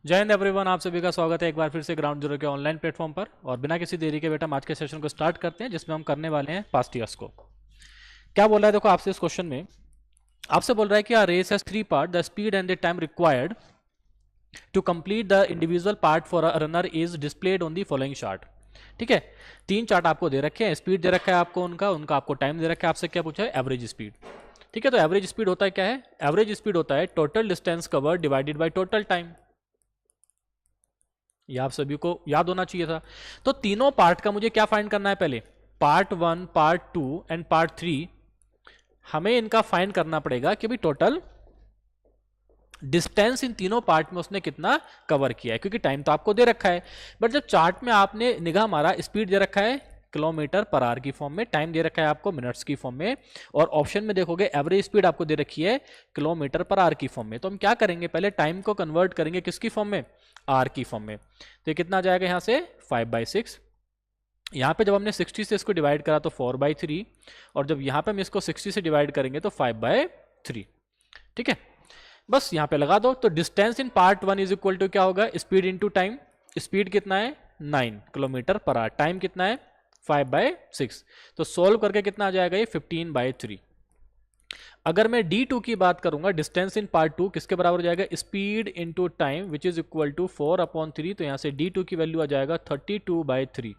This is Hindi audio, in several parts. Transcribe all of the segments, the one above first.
जय हिंद एवरीवन, आप सभी का स्वागत है एक बार फिर से ग्राउंड जीरो के ऑनलाइन प्लेटफॉर्म पर। और बिना किसी देरी के बेटा हम आज के सेशन को स्टार्ट करते हैं, जिसमें हम करने वाले हैं पास्ट ईयर्स को। क्या बोल रहा है देखो आपसे इस क्वेश्चन में, आपसे बोल रहा है कि a race has three part, the speed and the time required to complete the individual part for a runner is displayed on the following chart. ठीक है, तीन चार्ट आपको दे रखे हैं, स्पीड दे रखा है आपको उनका आपको टाइम दे रखा है। आपसे क्या पूछा है? Average speed. ठीक है, तो एवरेज स्पीड होता है क्या है? एवरेज स्पीड होता है total distance cover divided by total time. ये आप सभी को याद होना चाहिए था। तो तीनों पार्ट का मुझे क्या फाइंड करना है? पहले पार्ट 1, पार्ट 2 एंड पार्ट 3 हमें इनका फाइंड करना पड़ेगा कि भाई टोटल डिस्टेंस इन तीनों पार्ट में उसने कितना कवर किया है, क्योंकि टाइम तो आपको दे रखा है। बट जब चार्ट में आपने निगाह मारा, स्पीड दे रखा है किलोमीटर पर आवर की फॉर्म में, टाइम दे रखा है आपको मिनट्स की फॉर्म में, और ऑप्शन में देखोगे एवरेज स्पीड आपको दे रखी है किलोमीटर पर आवर की फॉर्म में। तो हम क्या करेंगे? पहले टाइम को कन्वर्ट करेंगे किसकी फॉर्म में? आर की फॉर्म में। तो ये कितना आ जाएगा? यहां से 5/6। यहां पे जब हमने 60 से इसको डिवाइड करा तो 4/3, और जब यहां पे हम इसको 60 से डिवाइड करेंगे तो 5/3। ठीक है, बस यहां पे लगा दो। तो distance in part 1 is equal to क्या होगा? Speed into time. स्पीड कितना है? 9 किलोमीटर पर आवर। टाइम कितना है? 5/6। तो सोल्व करके कितना आ जाएगा? ये 15/3। अगर मैं D2 की बात करूंगा, डिस्टेंस इन पार्ट 2 किसके बराबर हो जाएगा? Speed into time which is equal to 4/3। तो यहां से D2 की वैल्यू आ जाएगा 32/3।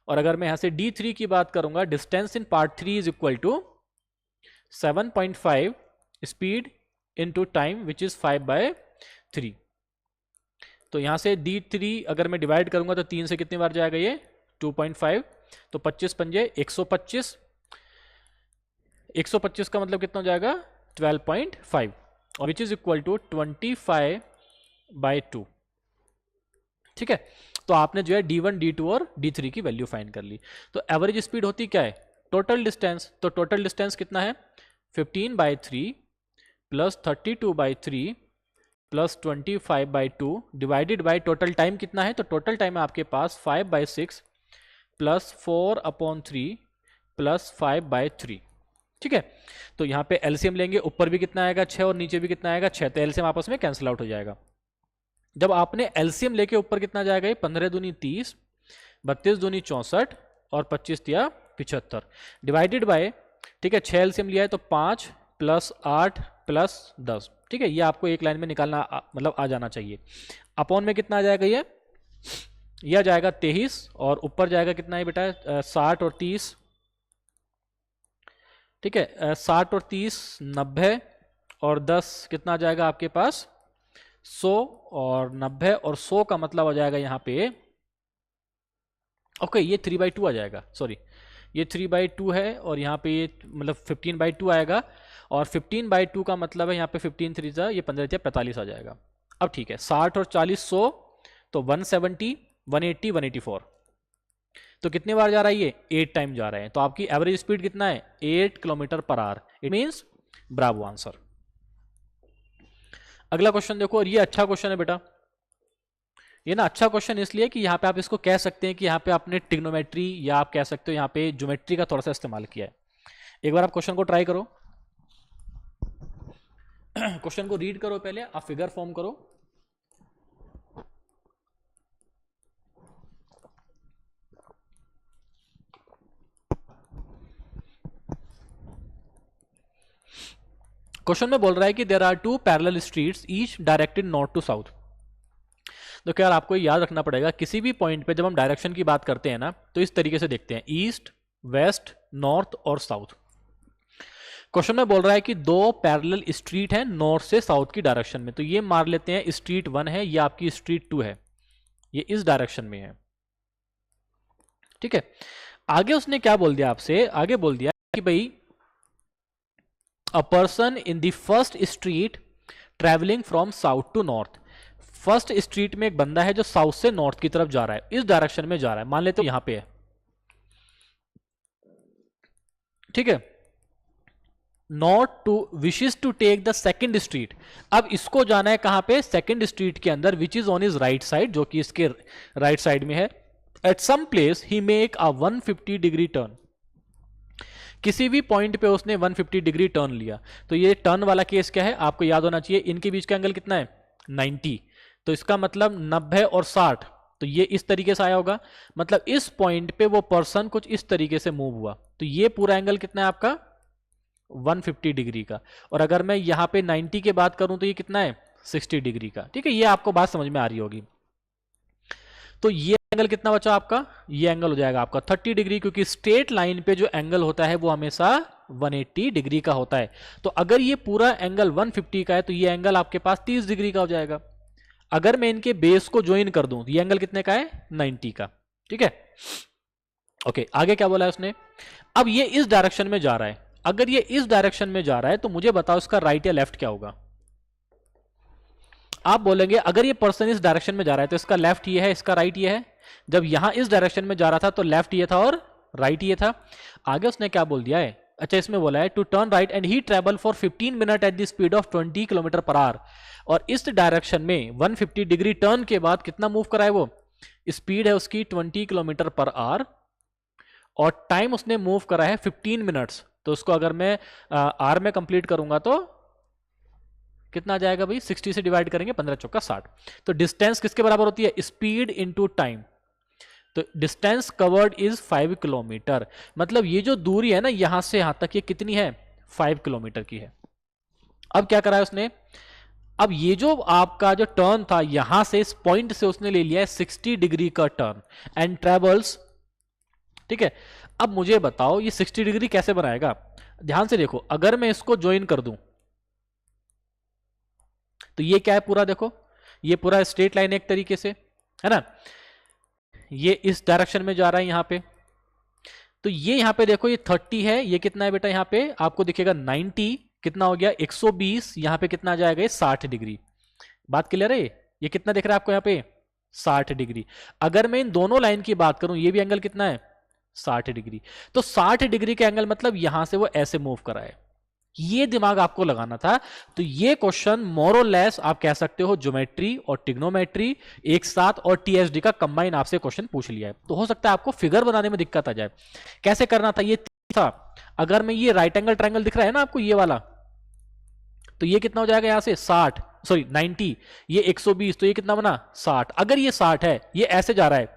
और अगर मैं यहां से D3 की बात करूंगा, distance in part 3 is equal to 7.5 speed into time which is 5/3। तो यहां से D3 अगर मैं डिवाइड करूंगा तो 3 से कितनी बार जाएगा? ये 2.5। तो 25 पंजे 125। 125 का मतलब कितना हो जाएगा? 12.5, और विच इज इक्वल टू 25/2। ठीक है, तो आपने जो है D1, D2 और D3 की वैल्यू फाइंड कर ली। तो एवरेज स्पीड होती क्या है? Total distance. तो टोटल डिस्टेंस कितना है? 15/3 plus 32/3 plus 25/2 divided by total time कितना है? तो टोटल टाइम है आपके पास 5/6 प्लस 4/3 प्लस 5/3। ठीक है, तो यहां पे एलसीएम लेंगे, ऊपर भी कितना आएगा? 6, और नीचे भी कितना आएगा? 6। तो एलसीएम आपस में कैंसिल आउट हो जाएगा। जब आपने एलसीएम लेके ऊपर कितना जाएगा? ये 15 दूनी 30, 32 दूनी 64, और 25 दिया 75 डिवाइडेड बाय, ठीक है, 6 एलसीएम लिया है तो 5 प्लस 8 प्लस 10। ठीक है, ये आपको एक लाइन में निकालना मतलब आ जाना चाहिए। अपॉन में कितना आ जाएगा? ये आ जाएगा 23, और ऊपर जाएगा कितना है बेटा? 60 और 30। ठीक है, 60 और 30 90, और 10 कितना आ जाएगा आपके पास? 100, और 90 और 100 का मतलब आ जाएगा यहाँ पे, ओके, ये 3/2 आ जाएगा। सॉरी, ये 3/2 है, और यहाँ पे ये मतलब 15/2 आएगा, और 15/2 का मतलब है यहाँ पे 15 3 ये 15 45 आ जाएगा। अब ठीक है, 60 और 40 100, तो 170 180 184। तो कितनी बार जा रहा है? ये 8 टाइम जा रहे हैं। तो आपकी एवरेज स्पीड कितना है? 8 kilometre per our. It means Bravo answer. अगला क्वेश्चन देखो, और ये अच्छा क्वेश्चन है बेटा। ये ना अच्छा क्वेश्चन इसलिए कि यहाँ पे आप इसको कह सकते हैं कि यहाँ पे आपने ट्रिग्नोमेट्री, या आप कह सकते हो यहाँ पे ज्योमेट्री का थोड़ा सा इस्तेमाल किया है। एक बार आप क्वेश्चन को ट्राई करो। क्वेश्चन को रीड करो, पहले आप फिगर फॉर्म करो। क्वेश्चन में बोल रहा है कि there are 2 parallel streets each directed north to south. तो क्या आपको याद रखना पड़ेगा, किसी भी पॉइंट पे जब हम डायरेक्शन की बात करते हैं ना, तो इस तरीके से देखते हैं, ईस्ट, वेस्ट, नॉर्थ और साउथ। क्वेश्चन में बोल रहा है कि 2 पैरेलल स्ट्रीट है नॉर्थ से साउथ की डायरेक्शन में। तो ये मार लेते हैं स्ट्रीट 1 है, ये आपकी स्ट्रीट 2 है, ये इस डायरेक्शन में है। ठीक है, आगे उसने क्या बोल दिया आपसे? आगे बोल दिया कि भाई a person in the first street travelling from south to north. First street में एक बंदा है जो साउथ से नॉर्थ की तरफ जा रहा है, इस डायरेक्शन में जा रहा है, मान लेते हो यहां पे है। ठीक है, not to wishes to take the second street. अब इसको जाना है कहां पे? सेकेंड स्ट्रीट के अंदर, which is on is right side, जो कि इसके राइट साइड में है। At some place he make a 150 degree turn. किसी भी पॉइंट पे उसने 150 डिग्री टर्न लिया। तो ये टर्न वाला केस क्या है? आपको याद होना चाहिए, इनके बीच का एंगल कितना है? 90। तो इसका मतलब 90 और 60, तो ये इस तरीके से आया होगा। मतलब इस पॉइंट पे वो पर्सन कुछ इस तरीके से मूव हुआ, तो ये पूरा एंगल कितना है आपका 150 डिग्री का। और अगर मैं यहां पे 90 की बात करूं तो ये कितना है 60 डिग्री का। ठीक है, ये आपको बात समझ में आ रही होगी। तो ये एंगल कितना बचा आपका, ये एंगल हो जाएगा आपका 30 डिग्री, क्योंकि स्ट्रेट लाइन पे जो एंगल होता है वो हमेशा 180 डिग्री का होता है। तो अगर ये पूरा एंगल 150 का है तो ये एंगल आपके पास 30 डिग्री का हो जाएगा। अगर मैं इनके बेस को ज्वाइन कर दूं तो ये एंगल कितने का है 90 का। ठीक है, ओके, आगे क्या बोला है उसने। अब ये इस डायरेक्शन में जा रहा है, अगर ये इस डायरेक्शन में जा रहा है तो मुझे बताओ इसका राइट या लेफ्ट क्या होगा। आप बोलेंगे अगर ये पर्सन इस डायरेक्शन में जा रहा है तो इसका लेफ्ट ये है, इसका राइट ये है। जब यहां इस डायरेक्शन में जा रहा था तो लेफ्ट ये था और राइट ये था। आगे उसने क्या बोल दिया है, अच्छा इसमें बोला है to turn right and he travel for 15 minute at the speed of 20 kilometre per hour. और इस डायरेक्शन में 150 डिग्री टर्न के बाद कितना मूव करा है, वो स्पीड है उसकी 20 किलोमीटर पर आवर और टाइम उसने मूव करा है 15 मिनट्स। तो उसको अगर मैं आर में कंप्लीट करूंगा तो कितना आ जाएगा भाई, 60 से डिवाइड करेंगे 15 चौका 60। तो डिस्टेंस किसके बराबर होती है, स्पीड इनटू टाइम। तो डिस्टेंस कवर्ड इज 5 किलोमीटर। मतलब ये जो दूरी है ना यहां से यहां तक, ये कितनी है 5 किलोमीटर की है। अब क्या करा है उसने, अब ये जो आपका जो टर्न था यहां से इस पॉइंट से उसने ले लिया है 60 डिग्री का टर्न एंड ट्रेवल्स। ठीक है, अब मुझे बताओ ये 60 डिग्री कैसे बनाएगा। ध्यान से देखो, अगर मैं इसको ज्वाइन कर दूं तो ये क्या है पूरा, देखो ये पूरा स्ट्रेट लाइन एक तरीके से है ना, ये इस डायरेक्शन में जा रहा है यहां पे। तो ये यहां पे देखो ये 30 है, ये कितना है बेटा यहां पे आपको दिखेगा 90, कितना हो गया 120, यहां पे कितना आ जाएगा ये 60 डिग्री। बात क्लियर है, ये कितना दिख रहा है आपको यहाँ पे 60 डिग्री। अगर मैं इन दोनों लाइन की बात करूं ये भी एंगल कितना है 60 डिग्री। तो 60 डिग्री का एंगल मतलब यहां से वो ऐसे मूव करा है, ये दिमाग आपको लगाना था। तो ये क्वेश्चन मोर और लेस आप कह सकते हो ज्योमेट्री और टिग्नोमेट्री एक साथ और टीएसडी का कंबाइन आपसे क्वेश्चन पूछ लिया है। तो हो सकता है आपको फिगर बनाने में दिक्कत आ जाए। कैसे करना था, ये था अगर मैं ये राइट एंगल ट्रायंगल दिख रहा है ना आपको ये वाला, तो ये कितना हो जाएगा यहां से 90, ये 120, तो ये कितना बना 60। अगर ये 60 है, ये ऐसे जा रहा है,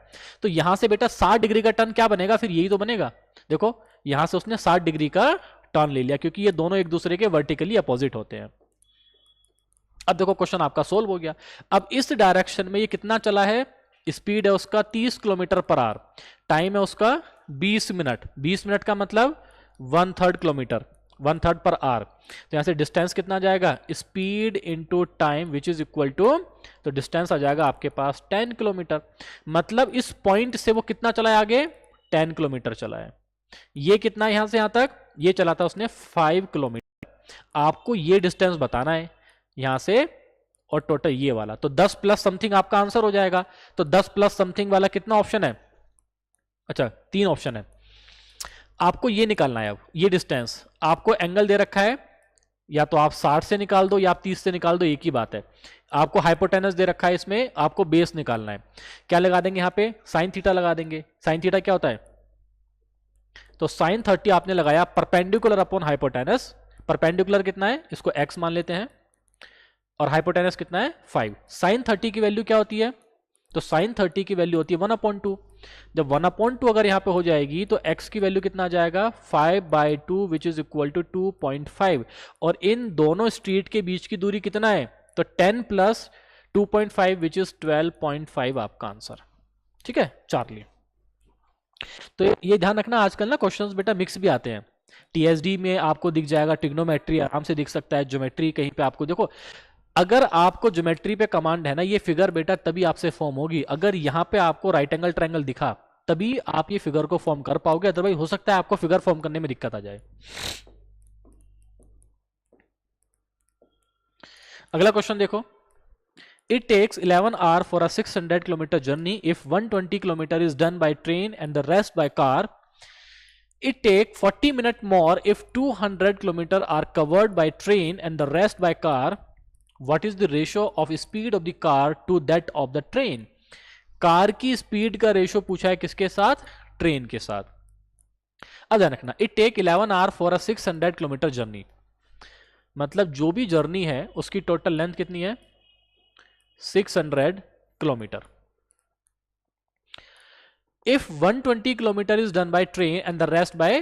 तो यहां से बेटा 60 डिग्री का टर्न क्या बनेगा, फिर यही तो बनेगा। देखो यहां से उसने 60 डिग्री का टर्न ले लिया क्योंकि ये दोनों एक दूसरे के वर्टिकली अपोजिट होते हैं। अब देखो क्वेश्चन आपका सोल्व हो गया। अब इस डायरेक्शन में ये कितना चला है, स्पीड है उसका 30 किलोमीटर पर आवर, टाइम है उसका 20 मिनट। 20 मिनट का मतलब 1/3 किलोमीटर, 1/3 पर आवर। तो यहां से डिस्टेंस कितना जाएगा, speed into time which is equal to, तो डिस्टेंस आ जाएगा आपके पास 10 किलोमीटर। मतलब इस पॉइंट से वो कितना चला है आगे 10 किलोमीटर चला है। ये कितना यहां से यहां तक, ये चला था उसने 5 किलोमीटर। आपको ये डिस्टेंस बताना है यहां से और टोटल ये वाला, तो 10 प्लस समथिंग आपका आंसर हो जाएगा। तो 10 प्लस समथिंग वाला कितना ऑप्शन है, अच्छा 3 ऑप्शन है। आपको ये निकालना है। अब ये डिस्टेंस आपको एंगल दे रखा है, या तो आप 60 से निकाल दो या आप 30 से निकाल दो, एक ही बात है। आपको हाइपोटेनस दे रखा है, इसमें आपको बेस निकालना है। क्या लगा देंगे यहां पे, साइन थीटा लगा देंगे। साइन थीटा क्या होता है, तो साइन 30 आपने लगाया परपेंडिकुलर अपॉन हाइपोटेनस। परपेंडिकुलर कितना है, इसको x मान लेते हैं, और हाइपोटेनस कितना है 5। साइन 30 की वैल्यू क्या होती है, तो साइन 30 की वैल्यू होती है 1/2। जब 1/2 अगर यहां पे हो जाएगी तो x की वैल्यू कितना आ जाएगा 5/2 विच इज इक्वल टू 2.5। और इन दोनों स्ट्रीट के बीच की दूरी कितना है, तो 10 प्लस 2.5 विच इज 12.5 आपका आंसर। ठीक है चार्ली। तो ये ध्यान रखना, आजकल ना क्वेश्चंस बेटा मिक्स भी आते हैं। टीएसडी में आपको दिख जाएगा, ट्रिग्नोमेट्री आराम से दिख सकता है, ज्योमेट्री कहीं पे आपको देखो। अगर आपको ज्योमेट्री पे कमांड है ना, ये फिगर बेटा तभी आपसे फॉर्म होगी अगर यहां पे आपको राइट एंगल ट्रायंगल दिखा, तभी आप ये फिगर को फॉर्म कर पाओगे। अदरवाइज हो सकता है आपको फिगर फॉर्म करने में दिक्कत आ जाए। अगला क्वेश्चन देखो, it takes 11 hours for a 600 kilometer journey if 120 kilometer is done by train and the rest by car. It take 40 minutes more if 200 kilometer are covered by train and the rest by car. What is the ratio of speed of the car to that of the train? Car की स्पीड का रेशियो पूछा है किसके साथ, ट्रेन के साथ। अब ध्यान रखना, it take 11 hour for a 600 kilometre journey, मतलब जो भी जर्नी है उसकी टोटल लेंथ कितनी है 600 kilometre. If 120 kilometre is done by train and the rest by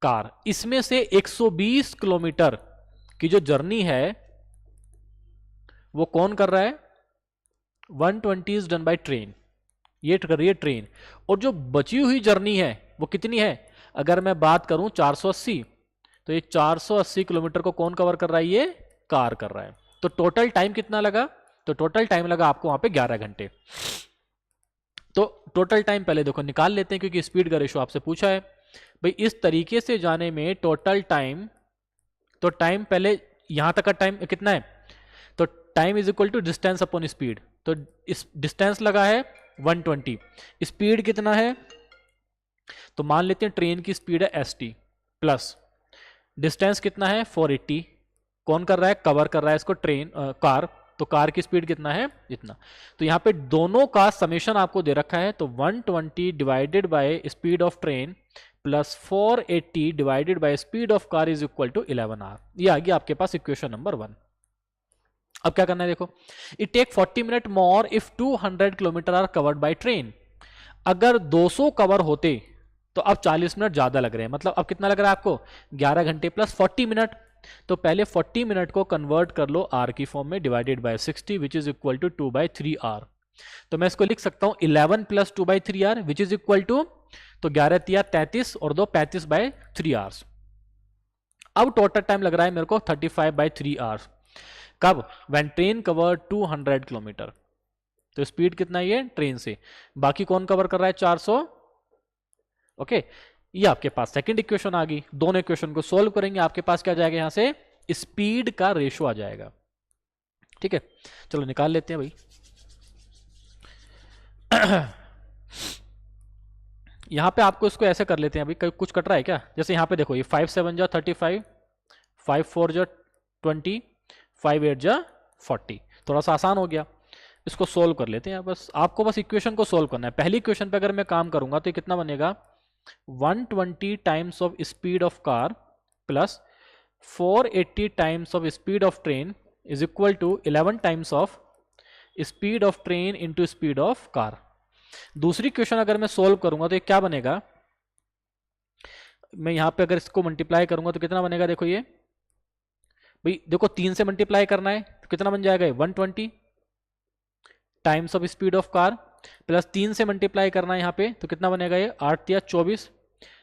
car, इसमें से 120 किलोमीटर की जो जर्नी है वो कौन कर रहा है? 120 इज डन बाय ट्रेन, ये कर रही है ट्रेन। और जो बची हुई जर्नी है वो कितनी है? अगर मैं बात करूं 480, तो ये 480 किलोमीटर को कौन कवर कर रहा है? ये कार कर रहा है। तो टोटल टाइम कितना लगा? तो टोटल टाइम लगा आपको वहां पे 11 घंटे। तो टोटल टाइम पहले देखो निकाल लेते हैं, क्योंकि स्पीड का रेशो आपसे पूछा है भाई। इस तरीके से जाने में टोटल टाइम, तो टाइम पहले यहां तक का टाइम कितना है? तो time is equal to distance upon speed. तो इस डिस्टेंस लगा है 120, स्पीड कितना है? तो मान लेते हैं ट्रेन की स्पीड है st, प्लस डिस्टेंस कितना है? 480। कौन कर रहा है? कवर कर रहा है इसको ट्रेन, कार। तो कार की स्पीड कितना है? इतना। तो यहां पे दोनों का समेशन आपको दे रखा है, तो 120 divided by speed of train plus 480 divided by speed of car is equal to 11 hour. ये आ गया आपके पास इक्वेशन नंबर 1। अब क्या करना है देखो, it take 40 minute more if 200 kilometre are covered by train. अगर 200 कवर होते तो अब 40 मिनट ज्यादा लग रहे हैं। मतलब अब कितना लग रहा है आपको? 11 घंटे प्लस 40 मिनट। तो पहले 40 मिनट को कन्वर्ट कर लो आर की फॉर्म में, divided by 60 which is equal to 2/3 hour. तो मैं इसको लिख सकता हूं 11 plus 2/3 hour which is equal to, तो 11 तिया 33 और 2 35/3 आवर्स। अब टोटल टाइम लग रहा है मेरे को 35/3 आवर्स। कब? When train cover 200 kilometre. तो स्पीड कितना है ये ट्रेन से, बाकी कौन कवर कर रहा है? 400। ओके, ये आपके पास सेकंड इक्वेशन आ गई। दोनों इक्वेशन को सोल्व करेंगे, आपके पास क्या जाएगा? यहां से स्पीड का रेशो आ जाएगा। ठीक है, चलो निकाल लेते हैं भाई। यहां पे आपको इसको ऐसे कर लेते हैं अभी, कुछ कट रहा है क्या? जैसे यहां पे देखो, ये 5 7 जा 35, 5 4 जा 20, 5 8 जा 40। थोड़ा सा आसान हो गया, इसको सोल्व कर लेते हैं। बस आपको बस इक्वेशन को सोल्व करना है। पहली इक्वेशन पे अगर मैं काम करूंगा तो ये कितना बनेगा? 120 times of speed of car plus 480 times of speed of train is equal to 11 times of speed of train into speed of car. दूसरी क्वेश्चन अगर मैं सोल्व करूंगा तो ये क्या बनेगा? मैं यहां पे अगर इसको मल्टीप्लाई करूंगा तो कितना बनेगा? देखो ये भाई, देखो 3 से मल्टीप्लाई करना है तो कितना बन जाएगा? 120 times of speed of car plus 3 से मल्टीप्लाई करना है यहां पे, तो कितना बनेगा? ये 8 या 24,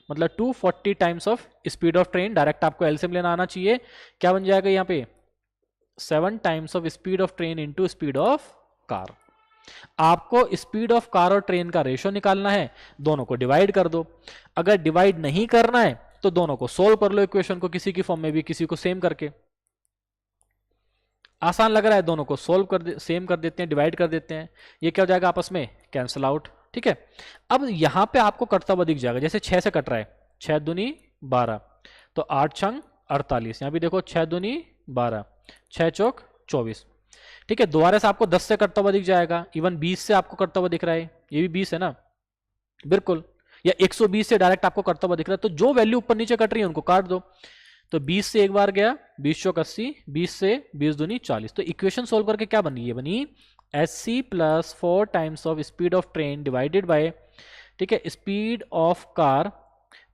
मतलब 240 times of speed of train. Direct आपको एलसीएम लेना आना चाहिए। क्या बन जाएगा यहाँ पे? 7 times of speed of train into speed of car. आपको स्पीड ऑफ कार और ट्रेन का रेशो निकालना है, दोनों को डिवाइड कर दो। अगर डिवाइड नहीं करना है तो दोनों को सोल्व कर लो इक्वेशन को, किसी की फॉर्म में भी किसी को सेम करके। आसान लग रहा है, दोनों को सोल्व कर सेम कर देते हैं, डिवाइड कर देते हैं। ये क्या हो जाएगा? आपस में कैंसिल आउट। ठीक है, अब यहां पे आपको कटता हुआ दिख जाएगा, जैसे 6 से कट रहा है, 6 दूनी 12, तो 8 छंग 48। यहां भी देखो 6 दूनी 12, 6 चौक 24। ठीक है, दोबारा से आपको 10 से कटता हुआ दिख जाएगा, इवन 20 से आपको कटता हुआ दिख रहा है, ये भी 20 है ना, बिल्कुल। या 120 से डायरेक्ट आपको कटता हुआ दिख रहा है, तो जो वैल्यू ऊपर नीचे कट रही है उनको काट दो। तो 20 से एक बार गया, 20 चौक 80, 20 से 20 दूनी 40। तो इक्वेशन सोल्व करके क्या बनी? ये बनी SC plus 4 times of speed of train divided by, ठीक है, speed of car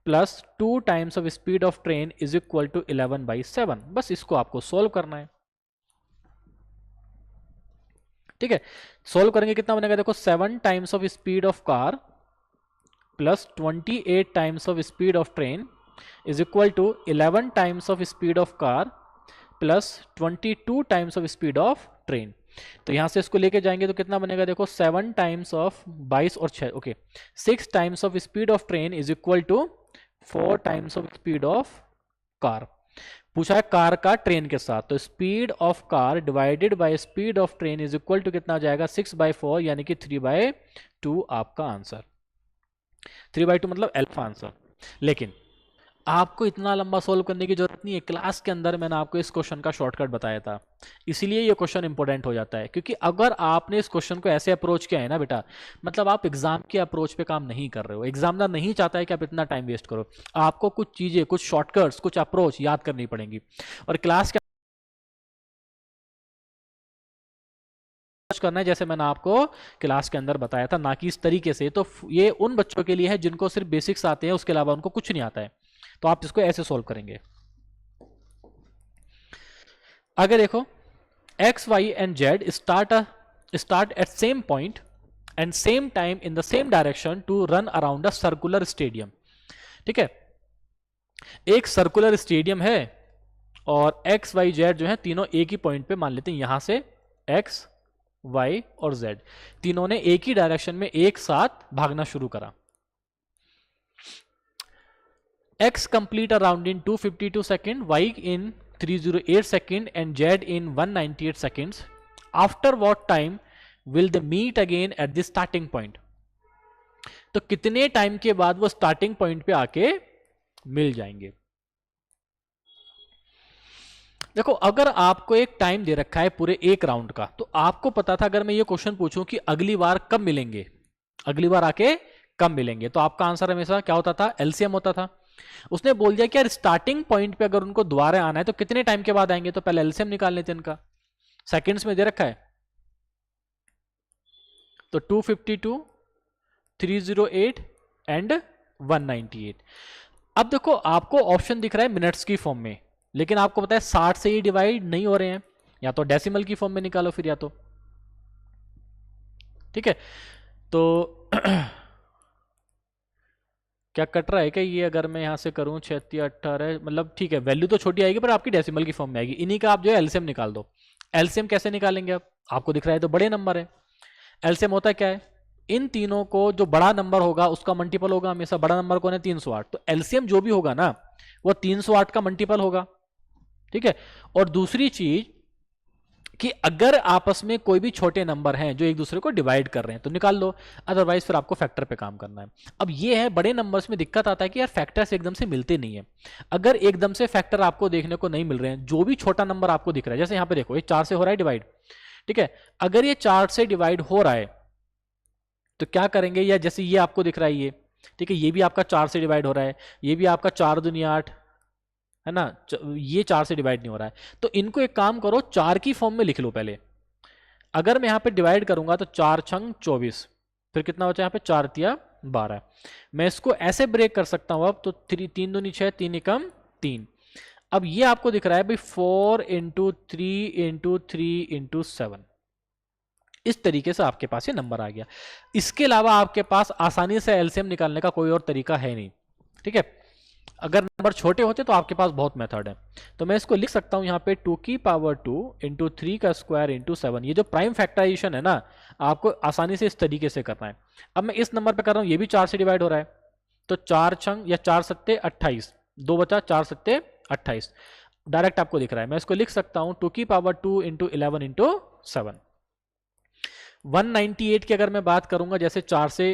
plus 2 times of speed of train is equal to 11/7। बस इसको आपको सोल्व करना है। ठीक है, सोल्व करेंगे कितना बनेगा? देखो 7 times of speed of car plus 28 times of speed of train is equal to 11 times of speed of car plus 22 times of speed of train. तो यहां से इसको लेके जाएंगे तो कितना बनेगा? देखो 7 टाइम्स ऑफ 22 और 6, okay, 6 times of speed of train is equal to 4 times of speed of car. पूछा है कार का ट्रेन के साथ, तो speed of car divided by speed of train is equal to कितना जाएगा? 6/4, यानी कि 3/2 आपका आंसर। 3/2 मतलब अल्फा आंसर। लेकिन आपको इतना लंबा सोल्व करने की जरूरत नहीं है। क्लास के अंदर मैंने आपको इस क्वेश्चन का शॉर्टकट बताया था, इसीलिए ये क्वेश्चन इंपॉर्टेंट हो जाता है। क्योंकि अगर आपने इस क्वेश्चन को ऐसे अप्रोच किया है ना बेटा, मतलब आप एग्जाम के अप्रोच पे काम नहीं कर रहे हो। एग्जामिनर नहीं चाहता है कि आप इतना टाइम वेस्ट करो। आपको कुछ चीजें, कुछ शॉर्टकट्स, कुछ अप्रोच याद करनी पड़ेंगी। और क्लास के करना है जैसे मैंने आपको क्लास के अंदर बताया था, ना कि इस तरीके से। तो ये उन बच्चों के लिए है जिनको सिर्फ बेसिक्स आते हैं, उसके अलावा उनको कुछ नहीं आता है। तो आप इसको ऐसे सोल्व करेंगे। आगे देखो, x, y and z start at same point and same time in the same direction to run around a circular stadium। ठीक है, एक सर्कुलर स्टेडियम है और x, y, z जो है तीनों एक ही पॉइंट पे, मान लेते हैं यहां से x, y और z तीनों ने एक ही डायरेक्शन में एक साथ भागना शुरू करा। x complete a round in 252 seconds, y in 308 seconds and z in 198 seconds. After what time will they meet again at the starting point? तो कितने टाइम के बाद वो स्टार्टिंग पॉइंट पे आके मिल जाएंगे। देखो, अगर आपको एक टाइम दे रखा है पूरे एक राउंड का, तो आपको पता था अगर मैं ये क्वेश्चन पूछूं कि अगली बार कब मिलेंगे, अगली बार आके कब मिलेंगे, तो आपका आंसर हमेशा क्या होता था, एलसीएम होता था। उसने बोल दिया कि यार स्टार्टिंग पॉइंट पे अगर उनको दोबारा आना है तो कितने टाइम के बाद आएंगे, तो पहले एलसीएम निकाल लेते हैं इनका। सेकंड्स में दे रखा है, तो 252, 308 एंड 198। अब देखो, आपको ऑप्शन दिख रहा है मिनट्स की फॉर्म में, लेकिन आपको पता है 60 से ही डिवाइड नहीं हो रहे हैं, या तो डेसिमल की फॉर्म में निकालो फिर, या तो ठीक है। तो क्या कट रहा है क्या ये, अगर मैं यहां से करूं 36, 18, मतलब ठीक है, वैल्यू तो छोटी आएगी पर आपकी डेसिमल की फॉर्म में आएगी। इन्हीं का आप जो है एलसीएम निकाल दो। एलसीएम कैसे निकालेंगे, अब आपको दिख रहा है तो बड़े नंबर है। एलसीएम होता क्या है, इन तीनों को जो बड़ा नंबर होगा उसका मल्टीपल होगा हमेशा। बड़ा नंबर कौन है, 308, तो एलसीएम जो भी होगा ना वो 308 का मल्टीपल होगा। ठीक है, और दूसरी चीज कि अगर आपस में कोई भी छोटे नंबर हैं जो एक दूसरे को डिवाइड कर रहे हैं तो निकाल लो, अदरवाइज फिर आपको फैक्टर पे काम करना है। अब ये है, बड़े नंबर्स में दिक्कत आता है कि यार फैक्टर्स एकदम से मिलते नहीं है। अगर एकदम से फैक्टर आपको देखने को नहीं मिल रहे हैं, जो भी छोटा नंबर आपको दिख रहा है, जैसे यहां पे देखो ये 4 से हो रहा है डिवाइड, ठीक है, अगर ये 4 से डिवाइड हो रहा है तो क्या करेंगे, या जैसे ये आपको दिख रहा है ये, ठीक है, ये भी आपका 4 से डिवाइड हो रहा है, ये भी आपका 4 दूनी 8 है ना, ये 4 से डिवाइड नहीं हो रहा है, तो इनको एक काम करो 4 की फॉर्म में लिख लो पहले। अगर मैं यहां पे डिवाइड करूंगा तो 4 छंग 24, फिर कितना बचा यहाँ पे, 4 तिया 12। मैं इसको ऐसे ब्रेक कर सकता हूं अब, तो 3 दूनी 6, 3 एकम 3। अब ये आपको दिख रहा है भाई 4 इंटू 3 इंटू 3 इंटू 7, इस तरीके से आपके पास ये नंबर आ गया। इसके अलावा आपके पास आसानी से एलसीएम निकालने का कोई और तरीका है नहीं। ठीक है, अगर नंबर छोटे होते तो आपके पास बहुत मेथड है। तो मैं इसको लिख सकता हूं यहाँ पे 2 की पावर 2 इंटू 3 का स्क्वायर इंटू 7। ये जो प्राइम फैक्टराइजेशन है ना, आपको आसानी से इस तरीके से करना है। अब मैं इस नंबर पे कर रहा हूँ, ये भी 4 से डिवाइड हो रहा है, तो 4 छंग या 4 सत्ते 28, 2 बचा, 4 सत्ते 28, डायरेक्ट आपको दिख रहा है। मैं इसको लिख सकता हूँ 2 की पावर 2 इंटू 11 इंटू 7। 198 की अगर मैं बात करूंगा, जैसे 4 से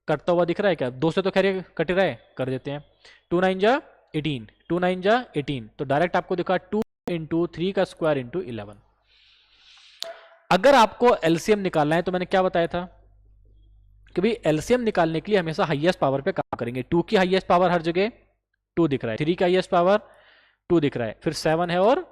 कटता हुआ दिख रहा है क्या, 2 से तो खैर कट रहा है, कर देते हैं। 2 9 जा 18, 2 9 जा 18, तो डायरेक्ट आपको दिखा 2 इंटू 3 का स्क्वायर इंटू 11। अगर आपको एलसीएम निकालना है तो मैंने क्या बताया था कि भाई एलसीएम निकालने के लिए हमेशा हाईएस्ट पावर पे काम करेंगे। 2 की हाईएस्ट पावर हर जगह 2 दिख रहा है, 3 का हाईएस्ट पावर 2 दिख रहा है, फिर 7 है और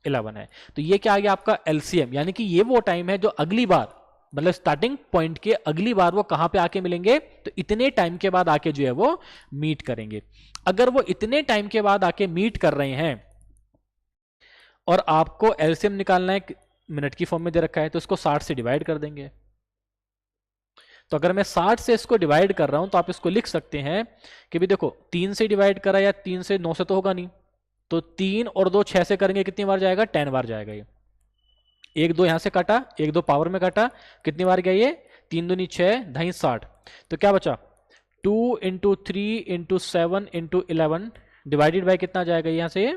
11 है। तो ये क्या आ गया आपका एलसीएम, यानी कि ये वो टाइम है जो अगली बार, मतलब स्टार्टिंग पॉइंट के अगली बार वो कहां पे आके मिलेंगे, तो इतने टाइम के बाद आके जो है वो मीट करेंगे। अगर वो इतने टाइम के बाद आके मीट कर रहे हैं और आपको एलसीएम निकालना है, मिनट की फॉर्म में दे रखा है, तो इसको 60 से डिवाइड कर देंगे। तो अगर मैं 60 से इसको डिवाइड कर रहा हूं तो आप इसको लिख सकते हैं कि भी देखो 3 से डिवाइड करा या 3 से 9 से तो होगा नहीं, तो 3 और 2 6 से करेंगे, कितनी बार जाएगा, 10 बार जाएगा। ये 1 2 यहां से काटा, 1 2 पावर में काटा, कितनी बार गया ये, 3 दूनी 6, ढाई 60, तो क्या बचा 2 into 3 into 7 into 11 divided by कितना जाएगा, यहां से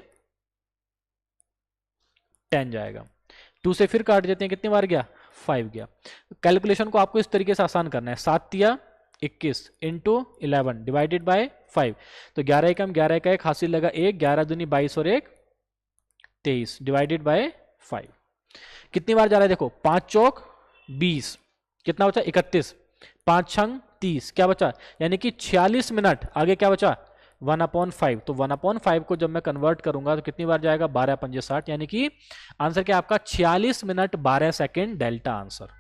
10 जाएगा। 2 से फिर काट देते हैं, कितनी बार गया, 5 गया। कैलकुलेशन को आपको इस तरीके से आसान करना है, 7 तिया 21 इंटू 11 डिवाइडेड बाय 5, तो 11 एकम 11 का 1 हासिल लगा 1, 11 दूनी 22 और 1 23 डिवाइडेड बाय 5। कितनी बार जा रहा है देखो, 5 चौक 20, कितना बचा 31, 5 छंग 30, क्या बचा, यानी कि 46 मिनट आगे क्या बचा 1/5। तो 1/5 को जब मैं कन्वर्ट करूंगा तो कितनी बार जाएगा, 12 पंजे 60, यानी कि आंसर क्या आपका 46 मिनट 12 सेकेंड डेल्टा आंसर।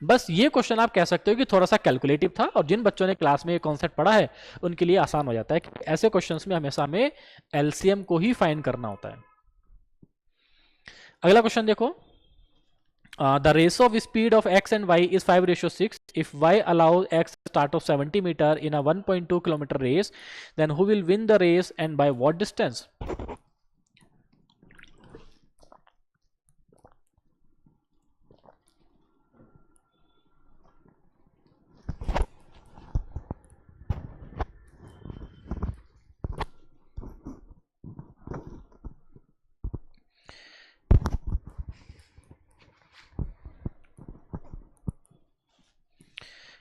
बस ये क्वेश्चन आप कह सकते हो कि थोड़ा सा कैलकुलेटिव था, और जिन बच्चों ने क्लास में ये कॉन्सेप्ट पढ़ा है उनके लिए आसान हो जाता है कि ऐसे क्वेश्चंस में हमेशा हमें एलसीएम को ही फाइंड करना होता है। अगला क्वेश्चन देखो, the ratio of speed of x and y is 5:6. If y allows x start of 70 meter in a 1.2 kilometer race, then who will win the race and by what distance?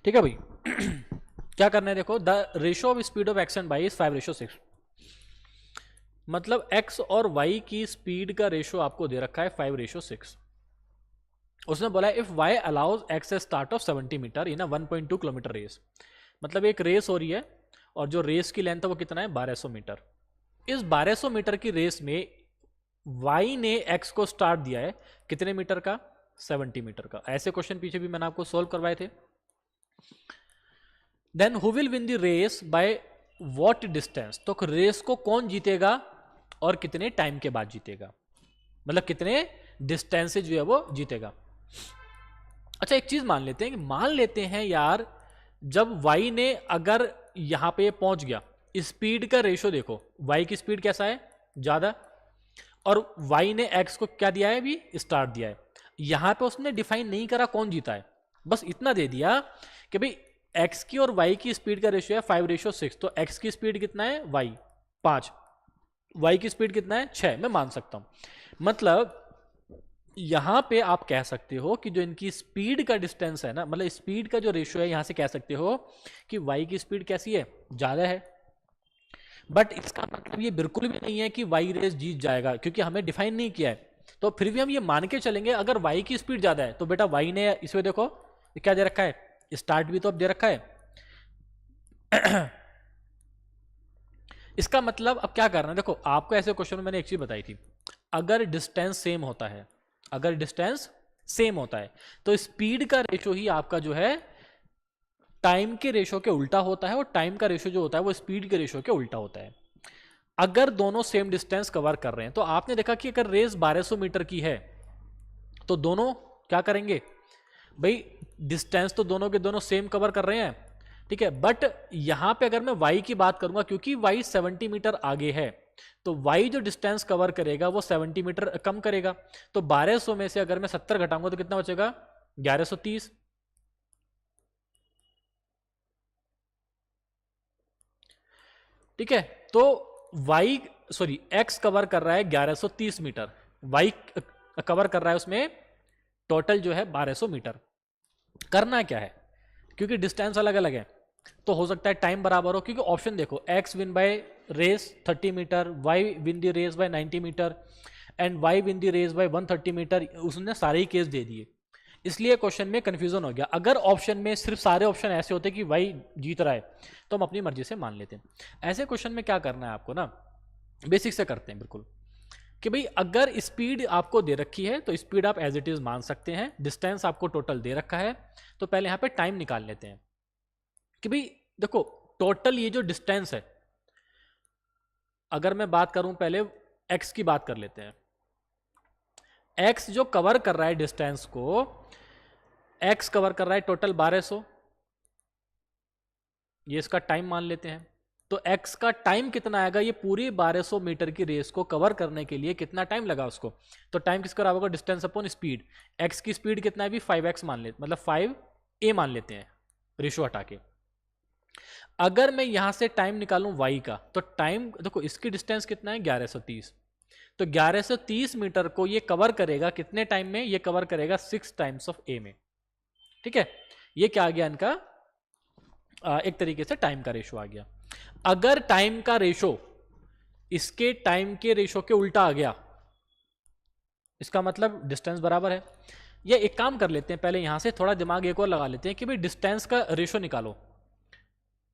ठीक है भाई। क्या करना है देखो, the ratio of speed of X and Y is 5:6। मतलब एक्स और वाई की स्पीड का रेशियो आपको दे रखा है 5:6। उसने बोला है if Y allows X a start of 70 metre in a 1.2 kilometre race. मतलब एक रेस हो रही है और जो रेस की लेंथ है वो कितना है, 1200 मीटर। इस 1200 मीटर की रेस में वाई ने एक्स को स्टार्ट दिया है कितने मीटर का, 70 मीटर का। ऐसे क्वेश्चन पीछे भी मैंने आपको सोल्व करवाए थे। Then who will win the race by what distance. तो रेस को कौन जीतेगा और कितने टाइम के बाद जीतेगा, मतलब कितने डिस्टेंस से जो है वो जीतेगा। अच्छा एक चीज मान लेते हैं, मान लेते हैं यार जब y ने अगर यहां पे पहुंच गया, स्पीड का रेशो देखो, y की स्पीड कैसा है, ज्यादा, और y ने x को क्या दिया है, अभी स्टार्ट दिया है। यहां पे उसने डिफाइन नहीं करा कौन जीता है, बस इतना दे दिया कि भाई x की और y की स्पीड का रेशियो है 5:6। तो x की स्पीड कितना है, y 5, y की स्पीड कितना है 6। मैं मान सकता हूं। मतलब यहां पे आप कह सकते हो कि जो इनकी स्पीड का डिस्टेंस है ना, मतलब स्पीड का जो रेशियो है, यहां से कह सकते हो कि y की स्पीड कैसी है, ज्यादा है। बट इसका मतलब ये बिल्कुल भी नहीं है कि y रेस जीत जाएगा, क्योंकि हमें डिफाइन नहीं किया है। तो फिर भी हम ये मान के चलेंगे अगर y की स्पीड ज्यादा है तो बेटा y ने, इसमें देखो क्या दे रखा है, स्टार्ट भी तो अब दे रखा है। इसका मतलब अब क्या करना है, देखो आपको ऐसे क्वेश्चन में मैंने एक चीज बताई थी, अगर डिस्टेंस सेम होता है, अगर डिस्टेंस सेम होता है तो स्पीड का रेशो ही आपका जो है टाइम के रेशो के उल्टा होता है, और टाइम का रेशो जो होता है वो स्पीड के रेशो के उल्टा होता है। अगर दोनों सेम डिस्टेंस कवर कर रहे हैं तो आपने देखा कि अगर रेस 1200 मीटर की है तो दोनों क्या करेंगे भाई, डिस्टेंस तो दोनों के दोनों सेम कवर कर रहे हैं, ठीक है। बट यहां पे अगर मैं y की बात करूंगा, क्योंकि y 70 मीटर आगे है, तो y जो डिस्टेंस कवर करेगा वो 70 मीटर कम करेगा। तो 1200 में से अगर मैं 70 घटाऊंगा तो कितना बचेगा, 1130। ठीक है, तो y सॉरी x कवर कर रहा है 1130 मीटर, y कवर कर रहा है उसमें टोटल जो है 1200 मीटर। करना क्या है, क्योंकि डिस्टेंस अलग अलग है तो हो सकता है टाइम बराबर हो, क्योंकि ऑप्शन देखो x win by race 30 metre, y win the race by 90 metre and y win the race by 130 metre. उसने सारे ही केस दे दिए, इसलिए क्वेश्चन में कंफ्यूजन हो गया। अगर ऑप्शन में सिर्फ सारे ऑप्शन ऐसे होते कि y जीत रहा है तो हम अपनी मर्जी से मान लेते हैं। ऐसे क्वेश्चन में क्या करना है आपको ना, बेसिक से करते हैं बिल्कुल, कि भाई अगर स्पीड आपको दे रखी है तो स्पीड आप एज इट इज मान सकते हैं, डिस्टेंस आपको टोटल दे रखा है, तो पहले यहां पे टाइम निकाल लेते हैं कि भाई देखो टोटल ये जो डिस्टेंस है, अगर मैं बात करूं पहले x की बात कर लेते हैं, x जो कवर कर रहा है डिस्टेंस को, x कवर कर रहा है टोटल 1200, ये इसका टाइम मान लेते हैं। तो x का टाइम कितना आएगा, ये पूरी 1200 मीटर की रेस को कवर करने के लिए कितना टाइम लगा उसको, तो टाइम किसका बराबर होगा, डिस्टेंस अपॉन स्पीड। x की स्पीड कितना है भी 5x मान लेते, मतलब 5a मान लेते हैं रेशो हटा के। अगर मैं यहां से टाइम निकालूं y का, तो टाइम देखो इसकी डिस्टेंस कितना है 1130, तो 1130 मीटर को ये कवर करेगा कितने टाइम में, ये कवर करेगा 6 टाइम्स ऑफ a में। ठीक है, ये क्या आ गया इनका एक तरीके से टाइम का रेशो आ गया। अगर टाइम का रेशो इसके टाइम के रेशो के उल्टा आ गया, इसका मतलब डिस्टेंस बराबर है। ये एक काम कर लेते हैं, पहले यहां से थोड़ा दिमाग एक और लगा लेते हैं कि भाई डिस्टेंस का रेशो निकालो।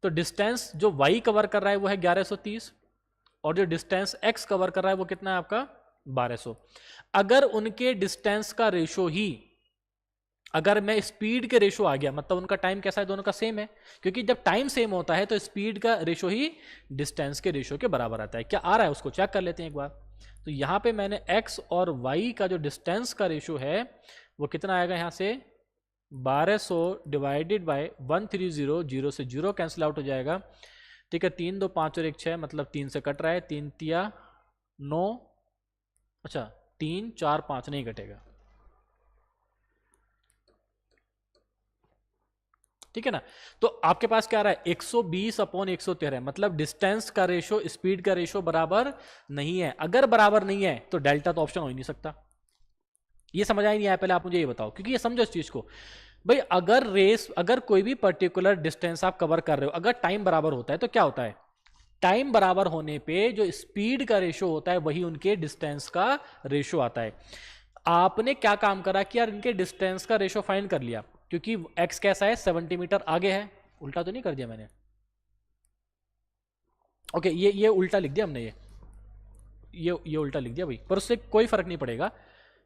तो डिस्टेंस जो y कवर कर रहा है वो है 1130, और जो डिस्टेंस x कवर कर रहा है वो कितना है आपका 1200। अगर उनके डिस्टेंस का रेशो ही अगर मैं स्पीड के रेशो आ गया मतलब उनका टाइम कैसा है, दोनों का सेम है, क्योंकि जब टाइम सेम होता है तो स्पीड का रेशो ही डिस्टेंस के रेशो के बराबर आता है। क्या आ रहा है उसको चेक कर लेते हैं एक बार। तो यहाँ पे मैंने x और y का जो डिस्टेंस का रेशो है वो कितना आएगा, यहाँ से 1200 डिवाइडेड बाय 130, 0 से 0 कैंसिल आउट हो जाएगा। ठीक है, 3 2 5 और 1 6, मतलब 3 से कट रहा है, 3 तिया 9, अच्छा 3 4 5 नहीं कटेगा, ठीक है ना। तो आपके पास क्या आ रहा है 120 अपॉन 113, मतलब डिस्टेंस का रेशो स्पीड का रेशो बराबर नहीं है। अगर बराबर नहीं है तो डेल्टा तो ऑप्शन हो ही नहीं सकता। ये समझ आई नहीं आया, पहले आप मुझे ये बताओ, क्योंकि ये समझो इस चीज को भाई, अगर कोई भी पर्टिकुलर डिस्टेंस आप कवर कर रहे हो, अगर टाइम बराबर होता है तो क्या होता है, टाइम बराबर होने पे जो स्पीड का रेशो होता है वही उनके डिस्टेंस का रेशो आता है। आपने क्या काम करा कि यार इनके डिस्टेंस का रेशो फाइंड कर लिया, क्योंकि x कैसा है 70 मीटर आगे है, उल्टा तो नहीं कर दिया मैंने, ओके ये उल्टा लिख दिया हमने, ये उल्टा लिख दिया भाई, पर उससे कोई फर्क नहीं पड़ेगा।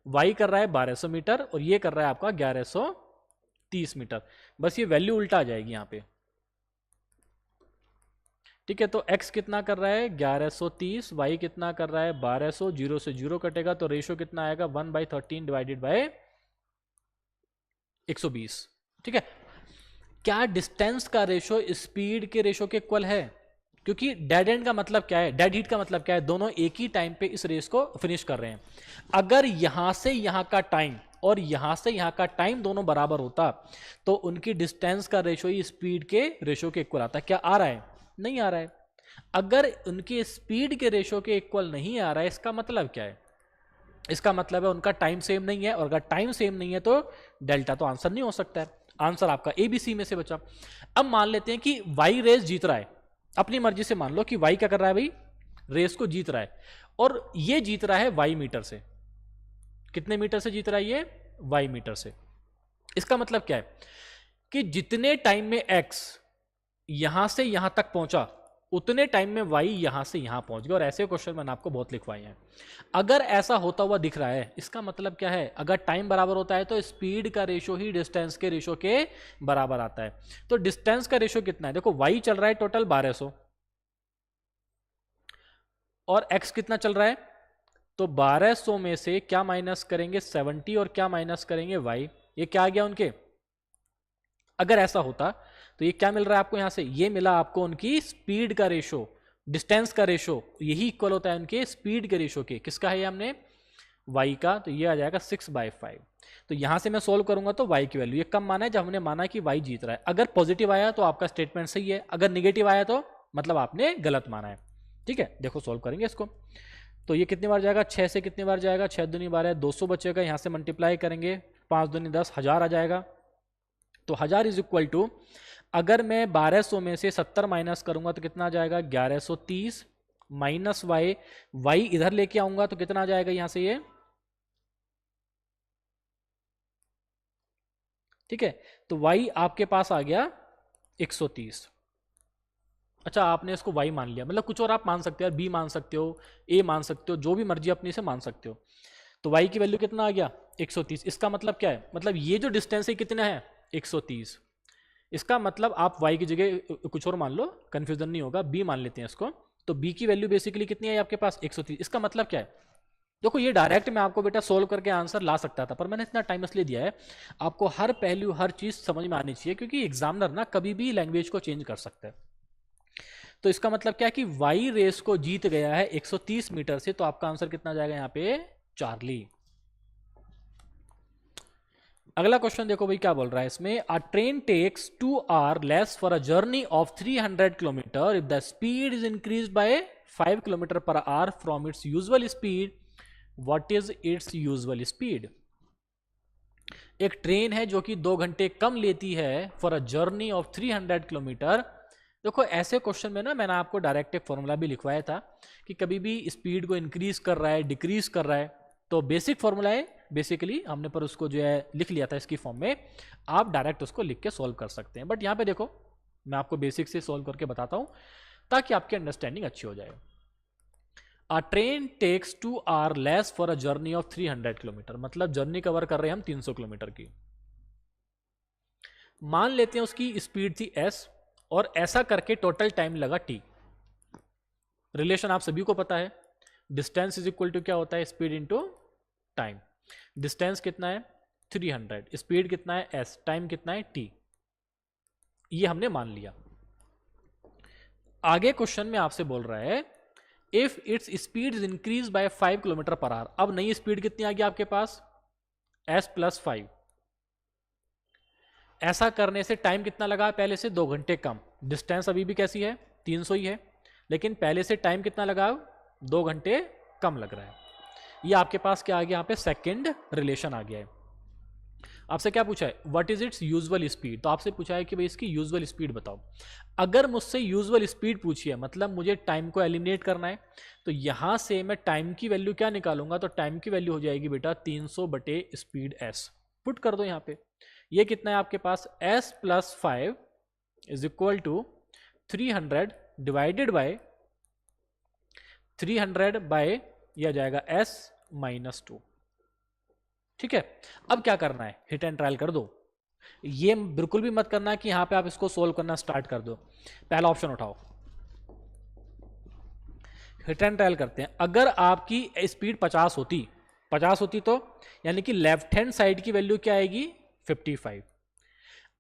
y कर रहा है 1200 मीटर और ये कर रहा है आपका 1130 मीटर, बस ये वैल्यू उल्टा आ जाएगी यहाँ पे। ठीक है, तो x कितना कर रहा है 1130, y कितना कर रहा है 1200, 0 से 0 कटेगा तो रेशो कितना आएगा 1/13 डिवाइडेड बाय 120। ठीक है, क्या डिस्टेंस का रेशो स्पीड के रेशो के इक्वल है, क्योंकि डेड एंड का मतलब क्या है, डेड हीट का मतलब क्या है, दोनों एक ही टाइम पे इस रेस को फिनिश कर रहे हैं। अगर यहां से यहां का टाइम और यहां से यहां का टाइम दोनों बराबर होता तो उनकी डिस्टेंस का रेशो ही स्पीड के रेशो के इक्वल आता। क्या आ रहा है, नहीं आ रहा है। अगर उनके स्पीड के रेशो के इक्वल नहीं आ रहा है, इसका मतलब क्या है, इसका मतलब है उनका टाइम सेम नहीं है, और अगर टाइम सेम नहीं है तो डेल्टा तो आंसर नहीं हो सकता है। आंसर आपका ABC में से बचा। अब मान लेते हैं कि वाई रेस जीत रहा है, अपनी मर्जी से मान लो कि वाई क्या कर रहा है भाई, रेस को जीत रहा है, और ये जीत रहा है वाई मीटर से। कितने मीटर से जीत रहा है ये, वाई मीटर से। इसका मतलब क्या है कि जितने टाइम में एक्स यहां से यहां तक पहुंचा उतने टाइम में वाई यहां से यहां पहुंच गया, और ऐसे क्वेश्चन मैंने आपको बहुत लिखवाए हैं। अगर ऐसा होता हुआ दिख रहा है, इसका मतलब क्या है, अगर टाइम बराबर होता है तो स्पीड का रेशो ही डिस्टेंस के रेशो के बराबर आता है। तो डिस्टेंस का रेशो कितना है, देखो वाई चल रहा है टोटल 1200 और एक्स कितना चल रहा है, तो 1200 में से क्या माइनस करेंगे 70 और क्या माइनस करेंगे वाई, ये क्या आ गया उनके। अगर ऐसा होता तो ये क्या मिल रहा है आपको, यहां से ये मिला आपको उनकी स्पीड का रेशो, डिस्टेंस का रेशो यही इक्वल होता है उनके स्पीड के रेशो के। किसका है ये हमने, y का, तो ये आ जाएगा 6/5। तो यहां से मैं सोल्व करूंगा तो y की वैल्यू, ये कम माना है जब हमने माना कि y जीत रहा है। अगर पॉजिटिव आया तो आपका स्टेटमेंट सही है, अगर निगेटिव आया तो मतलब आपने गलत माना है। ठीक है, देखो सोल्व करेंगे इसको। तो ये कितनी बार जाएगा, 6 से कितनी बार जाएगा, 6 दूनी 12, 200 बचेगा, यहां से मल्टीप्लाई करेंगे, 5 दूनी 10, 1000 आ जाएगा। तो 1000 इज इक्वल टू, अगर मैं 1200 में से 70 माइनस करूंगा तो कितना आ जाएगा 1130 माइनस वाई, वाई इधर लेके आऊंगा तो कितना आ जाएगा यहां से ये। ठीक है, तो y आपके पास आ गया 130। अच्छा आपने इसको y मान लिया, मतलब कुछ और आप मान सकते हो यार, b मान सकते हो, a मान सकते हो, जो भी मर्जी अपनी से मान सकते हो। तो y की वैल्यू कितना आ गया 130। इसका मतलब क्या है, मतलब ये जो डिस्टेंस है कितना है 130। इसका मतलब आप y की जगह कुछ और मान लो, कंफ्यूजन नहीं होगा, b मान लेते हैं इसको। तो b की वैल्यू बेसिकली कितनी है आपके पास 130। इसका मतलब क्या है, देखो ये डायरेक्ट मैं आपको बेटा सोल्व करके आंसर ला सकता था, पर मैंने इतना टाइम इसलिए दिया है, आपको हर पहलू हर चीज समझ में आनी चाहिए, क्योंकि एग्जामिनर ना कभी भी लैंग्वेज को चेंज कर सकता है। तो इसका मतलब क्या है कि वाई रेस को जीत गया है 130 मीटर से, तो आपका आंसर कितना जाएगा यहाँ पे चार्ली। अगला क्वेश्चन देखो भाई क्या बोल रहा है इसमें, a train takes 2 hours less for a journey of 300 kilometre if the speed is increase by 5 kilometre per hour from its usual speed, what is its usual speed. एक ट्रेन है जो कि 2 घंटे कम लेती है for a journey of 300 kilometre. देखो ऐसे क्वेश्चन में ना मैंने आपको डायरेक्ट एक फॉर्मूला भी लिखवाया था कि कभी भी स्पीड को इंक्रीज कर रहा है डिक्रीज कर रहा है तो बेसिक फॉर्मूला है बेसिकली हमने, पर उसको जो है लिख लिया था इसकी फॉर्म में, आप डायरेक्ट उसको लिख के सॉल्व कर सकते हैं। बट यहाँ पे देखो मैं आपको बेसिक से सॉल्व करके बताता हूँ ताकि आपकी अंडरस्टैंडिंग अच्छी हो जाए। A train takes 2 hours less for a journey of 300 kilometre, मतलब जर्नी कवर कर रहे हैं हम 300 किलोमीटर की। मान लेते हैं उसकी स्पीड थी s और ऐसा करके टोटल टाइम लगा t। रिलेशन आप सभी को पता है, डिस्टेंस इज इक्वल टू क्या होता है, स्पीड इनटू टाइम। डिस्टेंस कितना है 300, स्पीड कितना है s, टाइम कितना है t। ये हमने मान लिया। आगे क्वेश्चन में आपसे बोल रहा है if its speed is increase by 5 kilometre per our. अब नई स्पीड कितनी आ गई आपके पास, s प्लस 5। ऐसा करने से टाइम कितना लगा, पहले से 2 घंटे कम। डिस्टेंस अभी भी कैसी है 300 ही है, लेकिन पहले से टाइम कितना लगा, 2 घंटे कम लग रहा है। ये आपके पास क्या आ गया, यहाँ पे सेकंड रिलेशन आ गया है। आपसे क्या पूछा है, what is its usual speed. तो आपसे पूछा है कि भाई इसकी यूजुअल स्पीड बताओ। अगर मुझसे यूजुअल स्पीड पूछी है मतलब मुझे टाइम को एलिमिनेट करना है, तो यहां से मैं टाइम की वैल्यू क्या निकालूंगा, तो टाइम की वैल्यू हो जाएगी बेटा 300 बटे स्पीड s। पुट कर दो यहाँ पे, ये कितना है आपके पास, s plus 5 is equal to 300 divided by 300 by यह जाएगा s माइनस 2। ठीक है, अब क्या करना है, हिट एंड ट्रायल कर दो। ये बिल्कुल भी मत करना कि यहां पे आप इसको सोल्व करना स्टार्ट कर दो। पहला ऑप्शन उठाओ, हिट एंड ट्रायल करते हैं। अगर आपकी स्पीड 50 होती तो यानी कि लेफ्ट हैंड साइड की वैल्यू क्या आएगी 55।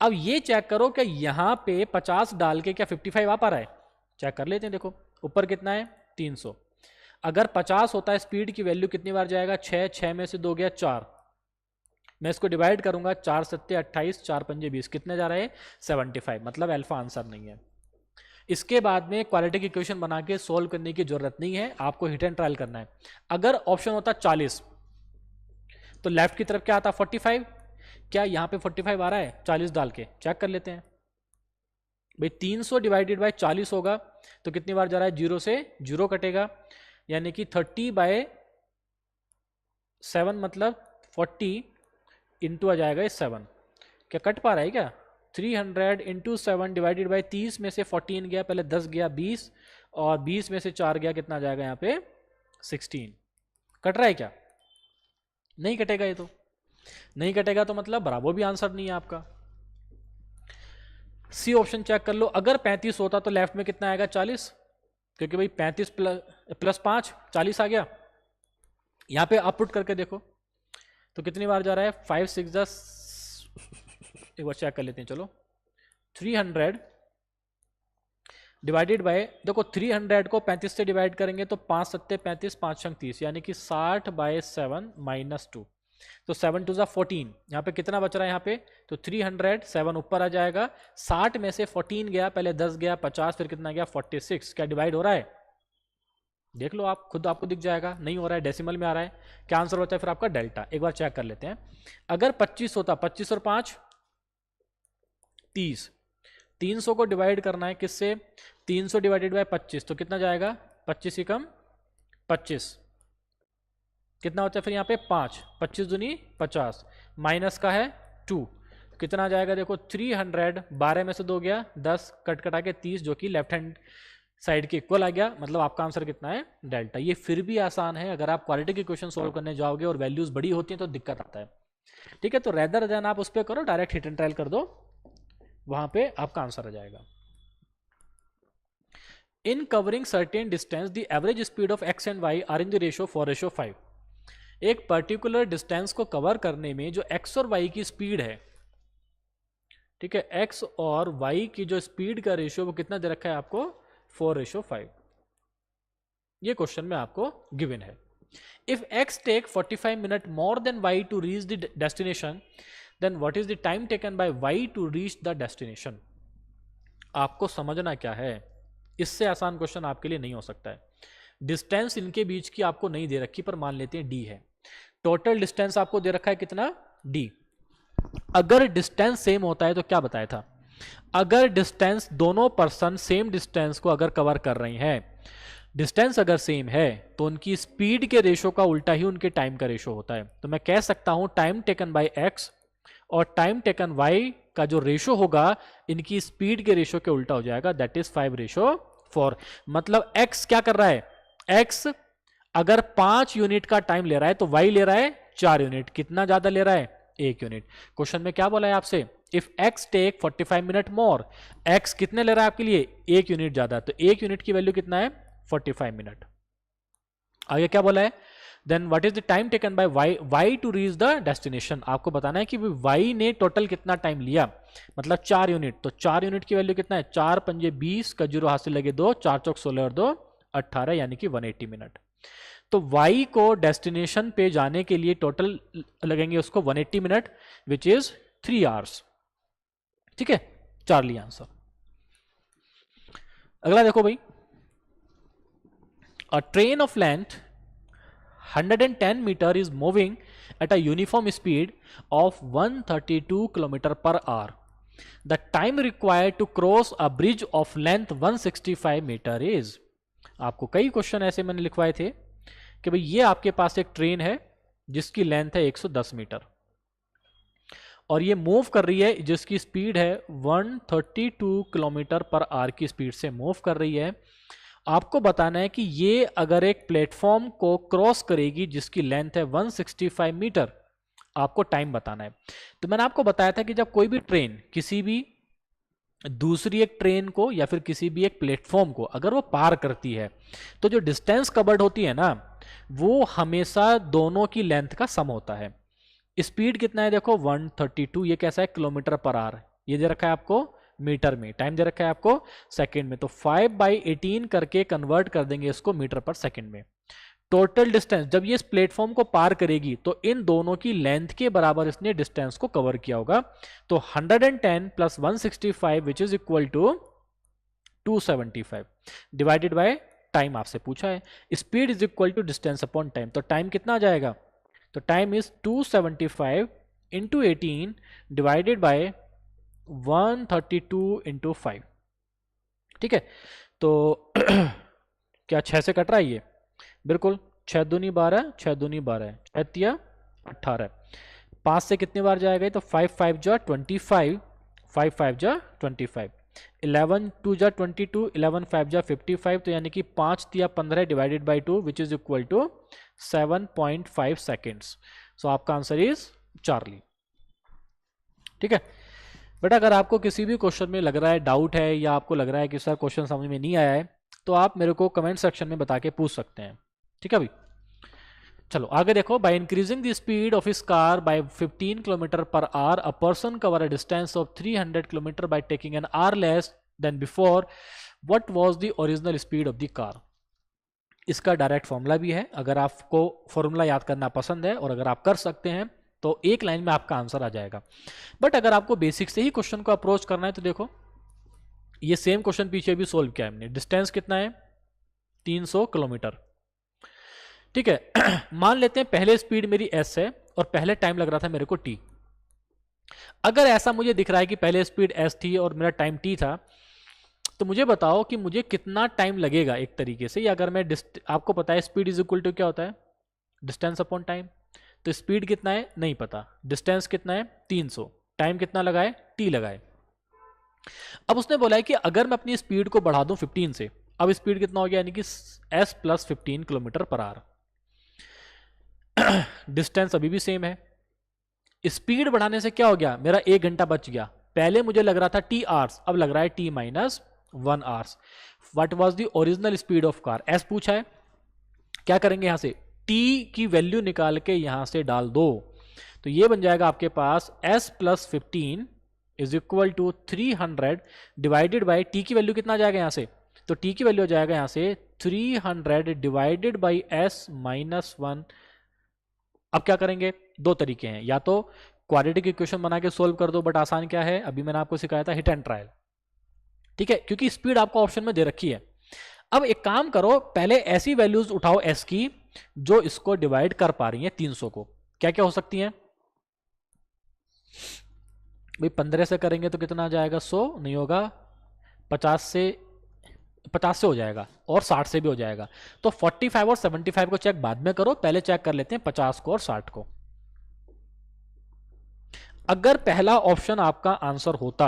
अब ये चेक करो कि यहां पे 50 डाल के क्या 55 आ पा रहा है, चेक कर लेते हैं। देखो ऊपर कितना है 300, अगर 50 होता है स्पीड की वैल्यू कितनी बार जाएगा, 6 में से 2 गया 4, मैं इसको डिवाइड करूंगा 4 सत्ते 28, 4 पंजे 20, कितने जा रहे हैं 75। मतलब अल्फा आंसर नहीं है। इसके बाद में क्वाड्रेटिक इक्वेशन बना के सोल्व करने की जरूरत नहीं है, आपको हिट एंड ट्रायल करना है। अगर ऑप्शन होता 40 तो लेफ्ट की तरफ क्या आता 45, क्या यहां पे 45 आ रहा है 40 डाल के, चेक कर लेते हैं भाई। 300 डिवाइडेड बाय 40 होगा तो कितनी बार जा रहा है, 0 से 0 कटेगा, यानी कि 30/7 मतलब 40 इंटू आ जाएगा 7। क्या कट पा रहा है क्या, 300 इंटू 7 डिवाइडेड बाई 30 में से 14 गया, पहले 10 गया 20 और 20 में से 4 गया, कितना जाएगा यहाँ पे 16। कट रहा है क्या, नहीं कटेगा। ये तो नहीं कटेगा तो मतलब बराबर भी आंसर नहीं है आपका। सी ऑप्शन चेक कर लो, अगर 35 होता तो लेफ्ट में कितना आएगा 40, क्योंकि भाई 35 प्लस 5 40 आ गया। यहां पे आप पुट करके देखो तो कितनी बार जा रहा है 5 6 10, एक बार चेक कर लेते हैं चलो। 300 डिवाइडेड बाय, देखो 300 को 35 से डिवाइड करेंगे तो 5 सत्ते 35, 5 छंग 30, यानी कि 60/7 माइनस 2, तो 7 2 14। यहाँ पे कितना बच रहा है यहाँ पे, तो 300 7 ऊपर आ जाएगा, 60 में से 14 गया, पहले 10 गया 50, फिर कितना गया 46। क्या डिवाइड हो रहा है, देख लो आप खुद, आपको दिख जाएगा। नहीं हो रहा है, डेसिमल में आ रहा है। क्या आंसर होता है फिर आपका डेल्टा। एक बार चेक कर लेते हैं, अगर 25 होता, 25 और 5 30, 300 को डिवाइड करना है किससे, 300 डिवाइडेड बाय 25 तो कितना जाएगा 25 ही कम 25, कितना होता है फिर यहाँ पे 5, 25 दूनी 50, माइनस का है 2, कितना जाएगा देखो 300, 12 में से 2 गया 10, कट कटा के 30, जो कि लेफ्ट हैंड साइड के इक्वल आ गया। मतलब आपका आंसर कितना है डेल्टा। ये फिर भी आसान है, अगर आप क्वालिटी के क्वेश्चन सोल्व करने जाओगे और वैल्यूज बड़ी होती हैं तो दिक्कत आता है। ठीक है, तो रेदर देन आप उस पर करो, डायरेक्ट हिट एंड ट्रायल कर दो, वहां पे आपका आंसर आ जाएगा। In covering certain distance the average speed of X and Y are in the ratio 4:5। एक पर्टिकुलर डिस्टेंस को कवर करने में जो एक्स और वाई की स्पीड है, ठीक है, एक्स और वाई की जो स्पीड का रेशियो वो कितना दे रखा है आपको 4:5। ये क्वेश्चन में आपको गिवन है। If X take 45 minute more than Y to reach the destination, then what is the time taken by Y to reach the destination. आपको समझना क्या है, इससे आसान क्वेश्चन आपके लिए नहीं हो सकता है। डिस्टेंस इनके बीच की आपको नहीं दे रखी, पर मान लेते हैं डी है। टोटल डिस्टेंस आपको दे रखा है कितना, डी। अगर डिस्टेंस सेम होता है तो क्या बताया था, अगर डिस्टेंस दोनों पर्सन सेम डिस्टेंस को अगर कवर कर रही हैं, डिस्टेंस अगर सेम है तो उनकी स्पीड के रेशो का उल्टा ही उनके टाइम का रेशो होता है। तो मैं कह सकता हूं टाइम टेकन बाय एक्स और टाइम टेकन वाई का जो रेशो होगा इनकी स्पीड के रेशो के उल्टा हो जाएगा, दैट इज 5:4। मतलब एक्स क्या कर रहा है, एक्स अगर 5 यूनिट का टाइम ले रहा है तो वाई ले रहा है 4 यूनिट। कितना ज्यादा ले रहा है, 1 यूनिट। क्वेश्चन में क्या बोला है आपसे, if x take 45 minute more, x कितने ले रहा है आपके लिए, 1 यूनिट ज्यादा, तो 1 यूनिट की वैल्यू कितना है, 45 मिनट। आगे क्या बोला है, then what is the time taken by y to reach the destination, आपको बताना है कि y ने टोटल कितना टाइम लिया, मतलब 4 यूनिट, तो 4 यूनिट की वैल्यू कितना है, 4 पंजे 20 का 0 हाथ से लगे 2, 4 चौक 16 और 2 18, यानी कि 180 मिनट। तो y को डेस्टिनेशन पे जाने के लिए टोटल लगेंगे उसको 180 मिनट, विच इज 3 आवर्स। ठीक है, चार्ली आंसर। अगला देखो भाई, अ train of length 110 meter is moving at a uniform speed of 132 km per hour. The time required to cross a bridge of length 165 meter is, आपको कई क्वेश्चन ऐसे मैंने लिखवाए थे कि भाई ये आपके पास एक ट्रेन है जिसकी लेंथ है 110 मीटर और ये मूव कर रही है, जिसकी स्पीड है 132 किलोमीटर पर आवर की स्पीड से मूव कर रही है। आपको बताना है कि ये अगर एक प्लेटफॉर्म को क्रॉस करेगी जिसकी लेंथ है 165 मीटर, आपको टाइम बताना है। तो मैंने आपको बताया था कि जब कोई भी ट्रेन किसी भी दूसरी एक ट्रेन को या फिर किसी भी एक प्लेटफॉर्म को अगर वो पार करती है तो जो डिस्टेंस कवर्ड होती है ना, वो हमेशा दोनों की लेंथ का सम होता है। स्पीड कितना है देखो 132, ये कैसा है किलोमीटर पर आवर, ये दे रखा है आपको मीटर में, टाइम दे रखा है आपको सेकंड में, तो 5/18 करके कन्वर्ट कर देंगे इसको मीटर पर सेकंड में। टोटल डिस्टेंस जब ये इस प्लेटफॉर्म को पार करेगी तो इन दोनों की लेंथ के बराबर इसने डिस्टेंस को कवर किया होगा। तो 110 plus 165 which is equal to 275 divided by time आपसे पूछा है। Speed is equal to distance upon time, तो टाइम कितना आ जाएगा, तो time is 275 into 18 divided by 132 into 5। ठीक है, तो क्या 6 से कट रहा है ये, बिल्कुल 6 दूनी 12, 6 दूनी 12, 6 तिया 18, 5 से कितनी बार जाएगा, तो 5 5 जा 25, 5 5 जा 25, 11 2 जा 22, 11 5 जा 55, तो यानी कि 5 तिया 15 divided by 2 which is equal to 7.5 seconds. So आपका आंसर इज चार्ली। ठीक है बेटा, अगर आपको किसी भी क्वेश्चन में लग रहा है डाउट है या आपको लग रहा है कि सर क्वेश्चन समझ में नहीं आया है, तो आप मेरे को कमेंट सेक्शन में बता के पूछ सकते हैं। ठीक है भाई, चलो आगे देखो, by increasing the speed of his car by 15 kilometre per hour a person cover a distance of 300 kilometre by taking an hour less than before, what was the original speed of the car. इसका डायरेक्ट फॉर्मूला भी है, अगर आपको फॉर्मूला याद करना पसंद है और अगर आप कर सकते हैं तो एक लाइन में आपका आंसर आ जाएगा। बट अगर आपको बेसिक से ही क्वेश्चन को अप्रोच करना है तो देखो, ये सेम क्वेश्चन पीछे भी सोल्व किया हमने। डिस्टेंस कितना है 300 किलोमीटर। ठीक है मान लेते हैं पहले स्पीड मेरी s है और पहले टाइम लग रहा था मेरे को t। अगर ऐसा मुझे दिख रहा है कि पहले स्पीड s थी और मेरा टाइम t था, तो मुझे बताओ कि मुझे कितना टाइम लगेगा एक तरीके से। या अगर मैं आपको पता है स्पीड इज इक्वल टू क्या होता है, डिस्टेंस अपॉन टाइम, तो स्पीड कितना है नहीं पता, डिस्टेंस कितना है 300, टाइम कितना लगाए t लगाए। अब उसने बोला है कि अगर मैं अपनी स्पीड को बढ़ा दूं 15 से, अब स्पीड कितना हो गया, यानी कि s plus 15 kilometre per our. Distance अभी भी सेम है, स्पीड बढ़ाने से क्या हो गया, मेरा 1 घंटा बच गया। पहले मुझे लग रहा था t आवर्स, अब लग रहा है t minus 1 hours. What was the original speed of car, s पूछा है। क्या करेंगे, यहां से t की वैल्यू निकाल के यहां से डाल दो, तो ये बन जाएगा आपके पास s plus 15 is equal to 300 divided by t की वैल्यू कितना आ जाएगा यहां से, तो t की वैल्यू आ जाएगा यहां से 300 डिवाइडेड बाई s माइनस 1। अब क्या करेंगे, दो तरीके हैं, या तो क्वाड्रेटिक इक्वेशन बना के सोल्व कर दो, बट आसान क्या है, अभी मैंने आपको सिखाया था हिट एंड ट्रायल। ठीक है, क्योंकि स्पीड आपको ऑप्शन में दे रखी है। अब एक काम करो, पहले ऐसी वैल्यूज उठाओ s की जो इसको डिवाइड कर पा रही हैं 300 को। क्या क्या हो सकती हैं भाई, 15 से करेंगे तो कितना आ जाएगा, 100 नहीं होगा, 50 से हो जाएगा और 60 से भी हो जाएगा। तो 45 और 75 को चेक बाद में करो, पहले चेक कर लेते हैं 50 को और 60 को। अगर पहला ऑप्शन आपका आंसर होता,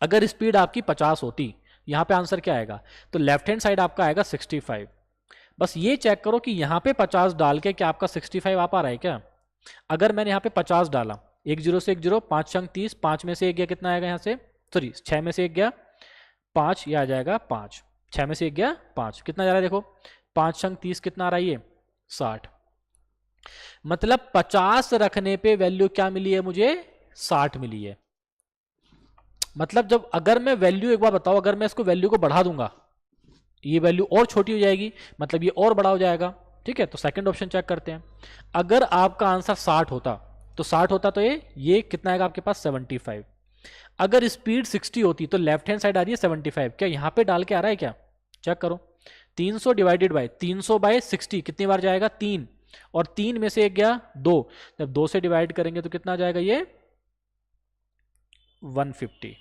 अगर स्पीड आपकी 50 होती, यहां पे आंसर क्या आएगा, तो लेफ्ट हैंड साइड आपका आएगा 65। बस ये चेक करो कि यहां पे 50 डाल के क्या आपका 65 आ पा रहा है क्या। अगर मैंने यहां पे 50 डाला, एक जीरो से एक जीरो, 5 अंक 30, 5 में से एक गया कितना आएगा यहाँ से, सॉरी 6 में से एक गया 5, ये आ जाएगा 5, 6 में से एक गया 5, कितना जा रहा है देखो, 5 अंक 30 कितना आ रहा है ये 60, मतलब 50 रखने पे वैल्यू क्या मिली है मुझे, 60 मिली है। मतलब जब अगर मैं वैल्यू एक बार बताओ, अगर मैं इसको वैल्यू को बढ़ा दूंगा ये वैल्यू और छोटी हो जाएगी, मतलब ये और बड़ा हो जाएगा। ठीक है, तो सेकंड ऑप्शन चेक करते हैं। अगर आपका आंसर 60 होता तो 60 होता तो ये कितना आएगा आपके पास 75। अगर स्पीड 60 होती तो लेफ्ट हैंड साइड आ रही है 75, क्या यहां पे डाल के आ रहा है क्या, चेक करो। 300 डिवाइडेड बाय 300 बाय 60 कितनी बार जाएगा 3, और 3 में से एक गया 2, जब 2 से डिवाइड करेंगे तो कितना आ जाएगा ये 150।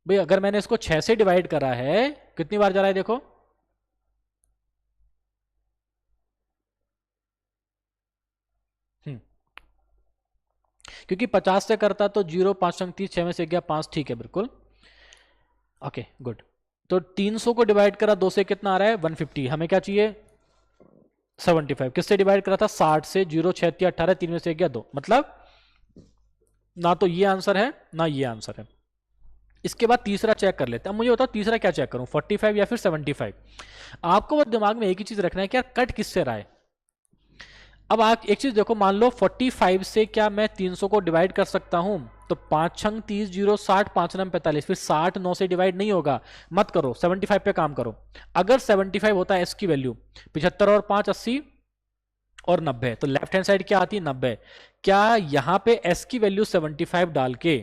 भाई अगर मैंने इसको 6 से डिवाइड करा है कितनी बार जा रहा है देखो, क्योंकि 50 से करता तो 0 5 अंक 30, 6 में से गया 5, ठीक है बिल्कुल ओके गुड। तो 300 को डिवाइड करा 2 से कितना आ रहा है 150, हमें क्या चाहिए 75, किससे डिवाइड करा था 60 से, 0 6 18, 3 में से गया 2, मतलब ना तो ये आंसर है ना ये आंसर है। इसके बाद तीसरा चेक कर लेते हैं। अब मुझे बताओ तीसरा क्या चेक करूं, 45 या फिर 75। आपको बस दिमाग में एक ही चीज रखना है कि यार कट किससे रहा है। अब आप एक चीज देखो, मान लो 45 से क्या मैं 300 को डिवाइड कर सकता हूं, तो 5 छंग 30, 0 60, 5 नम 45, फिर 60 9 से डिवाइड नहीं होगा, मत करो 75 पे काम करो। अगर 75 होता है एस की वैल्यू 75 और 5 80 और 90, तो लेफ्ट हैंड साइड क्या आती है 90। क्या यहां पे एस की वैल्यू 75 डाल के,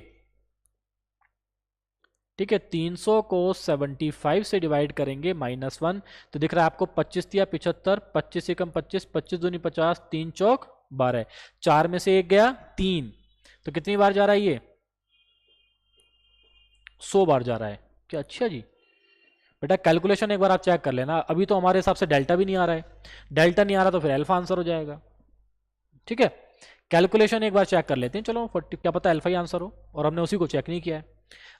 ठीक है 300 को 75 से डिवाइड करेंगे -1, तो दिख रहा है आपको 25 दिया 75, 25 से कम 25, 25 दूनी 50, 3 चौक 12, 4 में से एक गया 3, तो कितनी बार जा रहा है ये 100 बार जा रहा है। क्या अच्छा जी, बेटा कैलकुलेशन एक बार आप चेक कर लेना। अभी तो हमारे हिसाब से डेल्टा भी नहीं आ रहा है, डेल्टा नहीं आ रहा तो फिर अल्फा आंसर हो जाएगा। ठीक है, कैलकुलेशन एक बार चेक कर लेते हैं, चलो 40 क्या पता अल्फा ही आंसर हो, और हमने उसी को चेक नहीं किया है।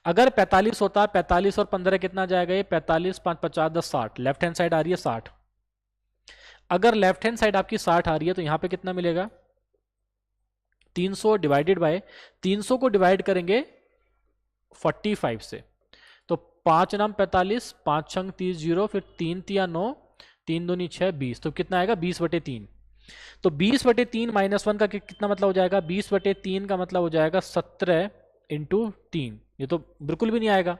अगर 45 होता, 45 और 15 कितना जाएगा ये 45 5 50 10 60, लेफ्ट हैंड साइड आ रही है 60। अगर लेफ्ट हैंड साइड आपकी 60 आ रही है तो यहां पे कितना मिलेगा 300 डिवाइडेड बाय 300 को डिवाइड करेंगे 45 से, तो 5 नाम 45, 5 छंग 30 0, फिर 3 तिया 9, 3 दूनी 6 20, तो कितना आएगा 20/3। तो 20/3 -1 का कितना मतलब हो जाएगा, 20/3 का मतलब हो जाएगा 17 × 3, ये तो बिल्कुल भी नहीं आएगा,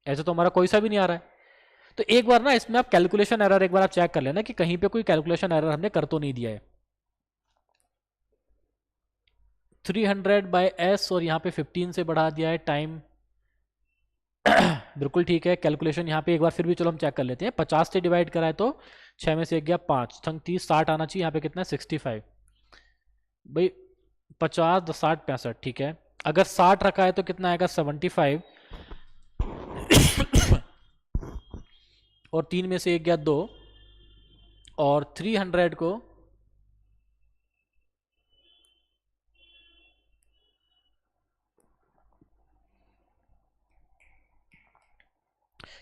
ऐसे तो हमारा कोई सा भी नहीं आ रहा है। तो एक बार ना इसमें आप कैलकुलेशन एरर एक बार आप चेक कर लेना कि कहीं पे कोई कैलकुलेशन एरर हमने कर तो नहीं दिया है। 300/s और यहाँ पे 15 से बढ़ा दिया है टाइम बिल्कुल ठीक है। कैलकुलेशन यहाँ पे एक बार फिर भी चलो हम चेक कर लेते हैं। 50 से डिवाइड करा है तो 6 में से एक गया 5, 30 60 आना चाहिए, यहाँ पे कितना है 65। भाई 50 10 60 65, ठीक है। अगर 60 रखा है तो कितना आएगा 75 और 3 में से एक गया 2, और 300 को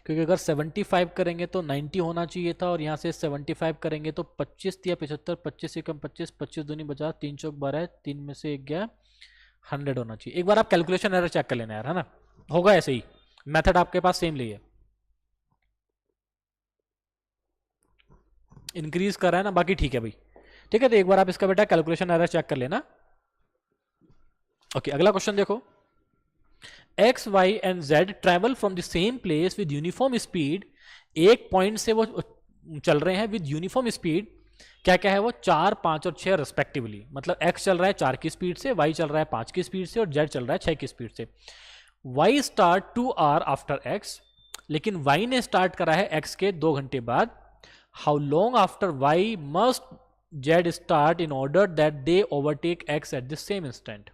क्योंकि अगर 75 करेंगे तो 90 होना चाहिए था, और यहाँ से 75 करेंगे तो 25 या 75, 25 से कम 25, 25 दूनी 50, 3 चौक 12, 3 में से एक गया 100 होना चाहिए। एक बार आप कैलकुलेशन एरर चेक कर लेना यार, है ना, होगा ऐसे ही, मेथड आपके पास सेम लिए इंक्रीज कर रहा है ना, बाकी ठीक है भाई। ठीक है, तो एक बार आप इसका बेटा कैलकुलेशन एरर चेक कर लेना। ओके, अगला क्वेश्चन देखो। X, Y and Z travel from the same place with uniform speed. एक पॉइंट से वो चल रहे हैं विद यूनिफॉर्म स्पीड, क्या क्या है वो 4 5 और 6 रिस्पेक्टिवली। मतलब X चल रहा है 4 की स्पीड से, Y चल रहा है 5 की स्पीड से, और Z चल रहा है 6 की स्पीड से। Y start 2 hour after X, लेकिन Y ने स्टार्ट करा है X के 2 घंटे बाद। How long after Y must Z start in order that they overtake X at the same instant.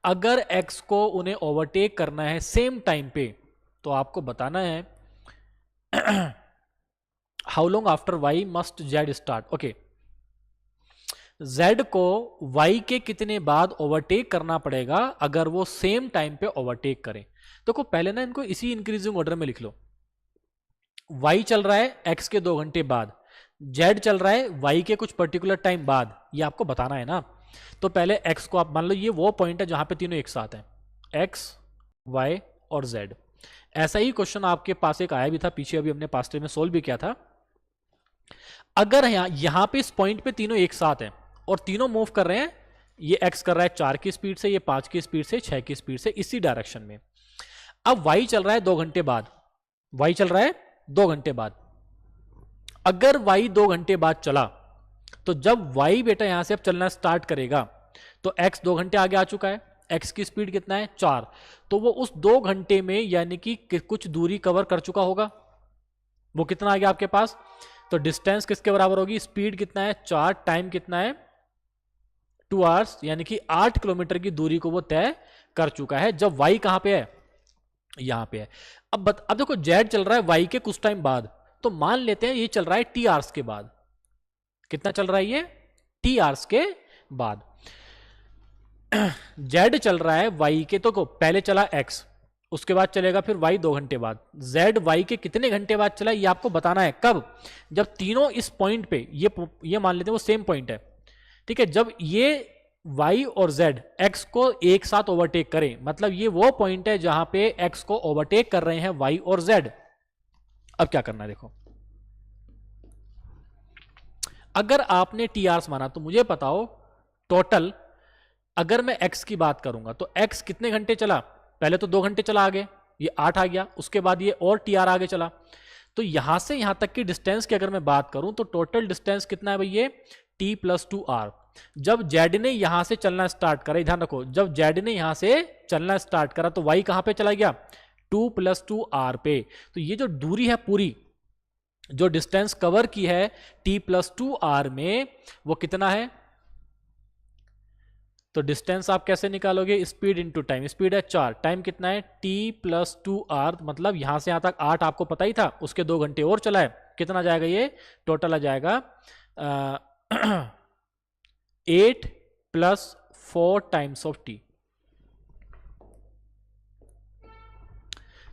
अगर X को उन्हें ओवरटेक करना है सेम टाइम पे, तो आपको बताना है how long after Y must Z start. Okay, Z को Y के कितने बाद ओवरटेक करना पड़ेगा अगर वो सेम टाइम पे ओवरटेक करें। तो पहले ना इनको इसी इंक्रीजिंग ऑर्डर में लिख लो। Y चल रहा है X के 2 घंटे बाद, Z चल रहा है Y के कुछ पर्टिकुलर टाइम बाद, ये आपको बताना है ना। तो पहले x को आप मान लो ये वो पॉइंट है जहां पे तीनों एक साथ हैं, x, y और z। ऐसा ही क्वेश्चन आपके पास एक आया भी था पीछे, अभी हमने पास्ट में सोल्व भी किया था। अगर यहां पे इस पॉइंट पे तीनों एक साथ हैं और तीनों मूव कर रहे हैं, ये x कर रहा है 4 की स्पीड से, ये 5 की स्पीड से, 6 की स्पीड से, इसी डायरेक्शन में। अब y चल रहा है 2 घंटे बाद, y चल रहा है 2 घंटे बाद। अगर y 2 घंटे बाद चला तो जब y बेटा यहां से अब चलना स्टार्ट करेगा तो x 2 घंटे आगे आ चुका है, x की स्पीड कितना है 4, तो वो उस 2 घंटे में यानी कि कुछ दूरी कवर कर चुका होगा। वो कितना आ गया आपके पास, तो डिस्टेंस किसके बराबर होगी, स्पीड कितना है 4, टाइम कितना है 2 आवर्स, यानी कि 8 किलोमीटर की दूरी को वो तय कर चुका है जब y कहां पे है, यहां पे है। अब देखो z चल रहा है y के कुछ टाइम बाद, तो मान लेते हैं ये चल रहा है t आवर्स के बाद। कितना चल रहा है ये, t आवर्स के बाद। z चल रहा है y के, तो पहले चला x, उसके बाद चलेगा फिर y 2 घंटे बाद। z y के कितने घंटे बाद चला ये आपको बताना है, कब, जब तीनों इस पॉइंट पे, ये मान लेते हैं वो सेम पॉइंट है, ठीक है। जब ये y और z x को एक साथ ओवरटेक करें, मतलब ये वो पॉइंट है जहां पे x को ओवरटेक कर रहे हैं y और z। अब क्या करना है देखो, अगर आपने टी आवर्स माना तो मुझे बताओ टोटल, अगर मैं x की बात करूंगा तो x कितने घंटे चला, पहले तो 2 घंटे चला आगे, ये 8 आ गया, उसके बाद ये और टी आर आगे चला। तो यहां से यहां तक की डिस्टेंस की अगर मैं बात करूं तो टोटल डिस्टेंस कितना है भाई, ये t प्लस 2r। जब z ने यहां से चलना स्टार्ट करा, ध्यान रखो, जब z ने यहां से चलना स्टार्ट करा तो y कहां पे चला गया, 2 प्लस 2r पे। तो ये जो दूरी है पूरी, जो डिस्टेंस कवर की है t प्लस 2r में, वो कितना है, तो डिस्टेंस आप कैसे निकालोगे, स्पीड इंटू टाइम, स्पीड है 4, टाइम कितना है t प्लस 2r, मतलब यहां से यहां तक 8 आपको पता ही था, उसके 2 घंटे और चला है, कितना जाएगा ये, टोटल आ जाएगा 8 प्लस 4 टाइम्स ऑफ t,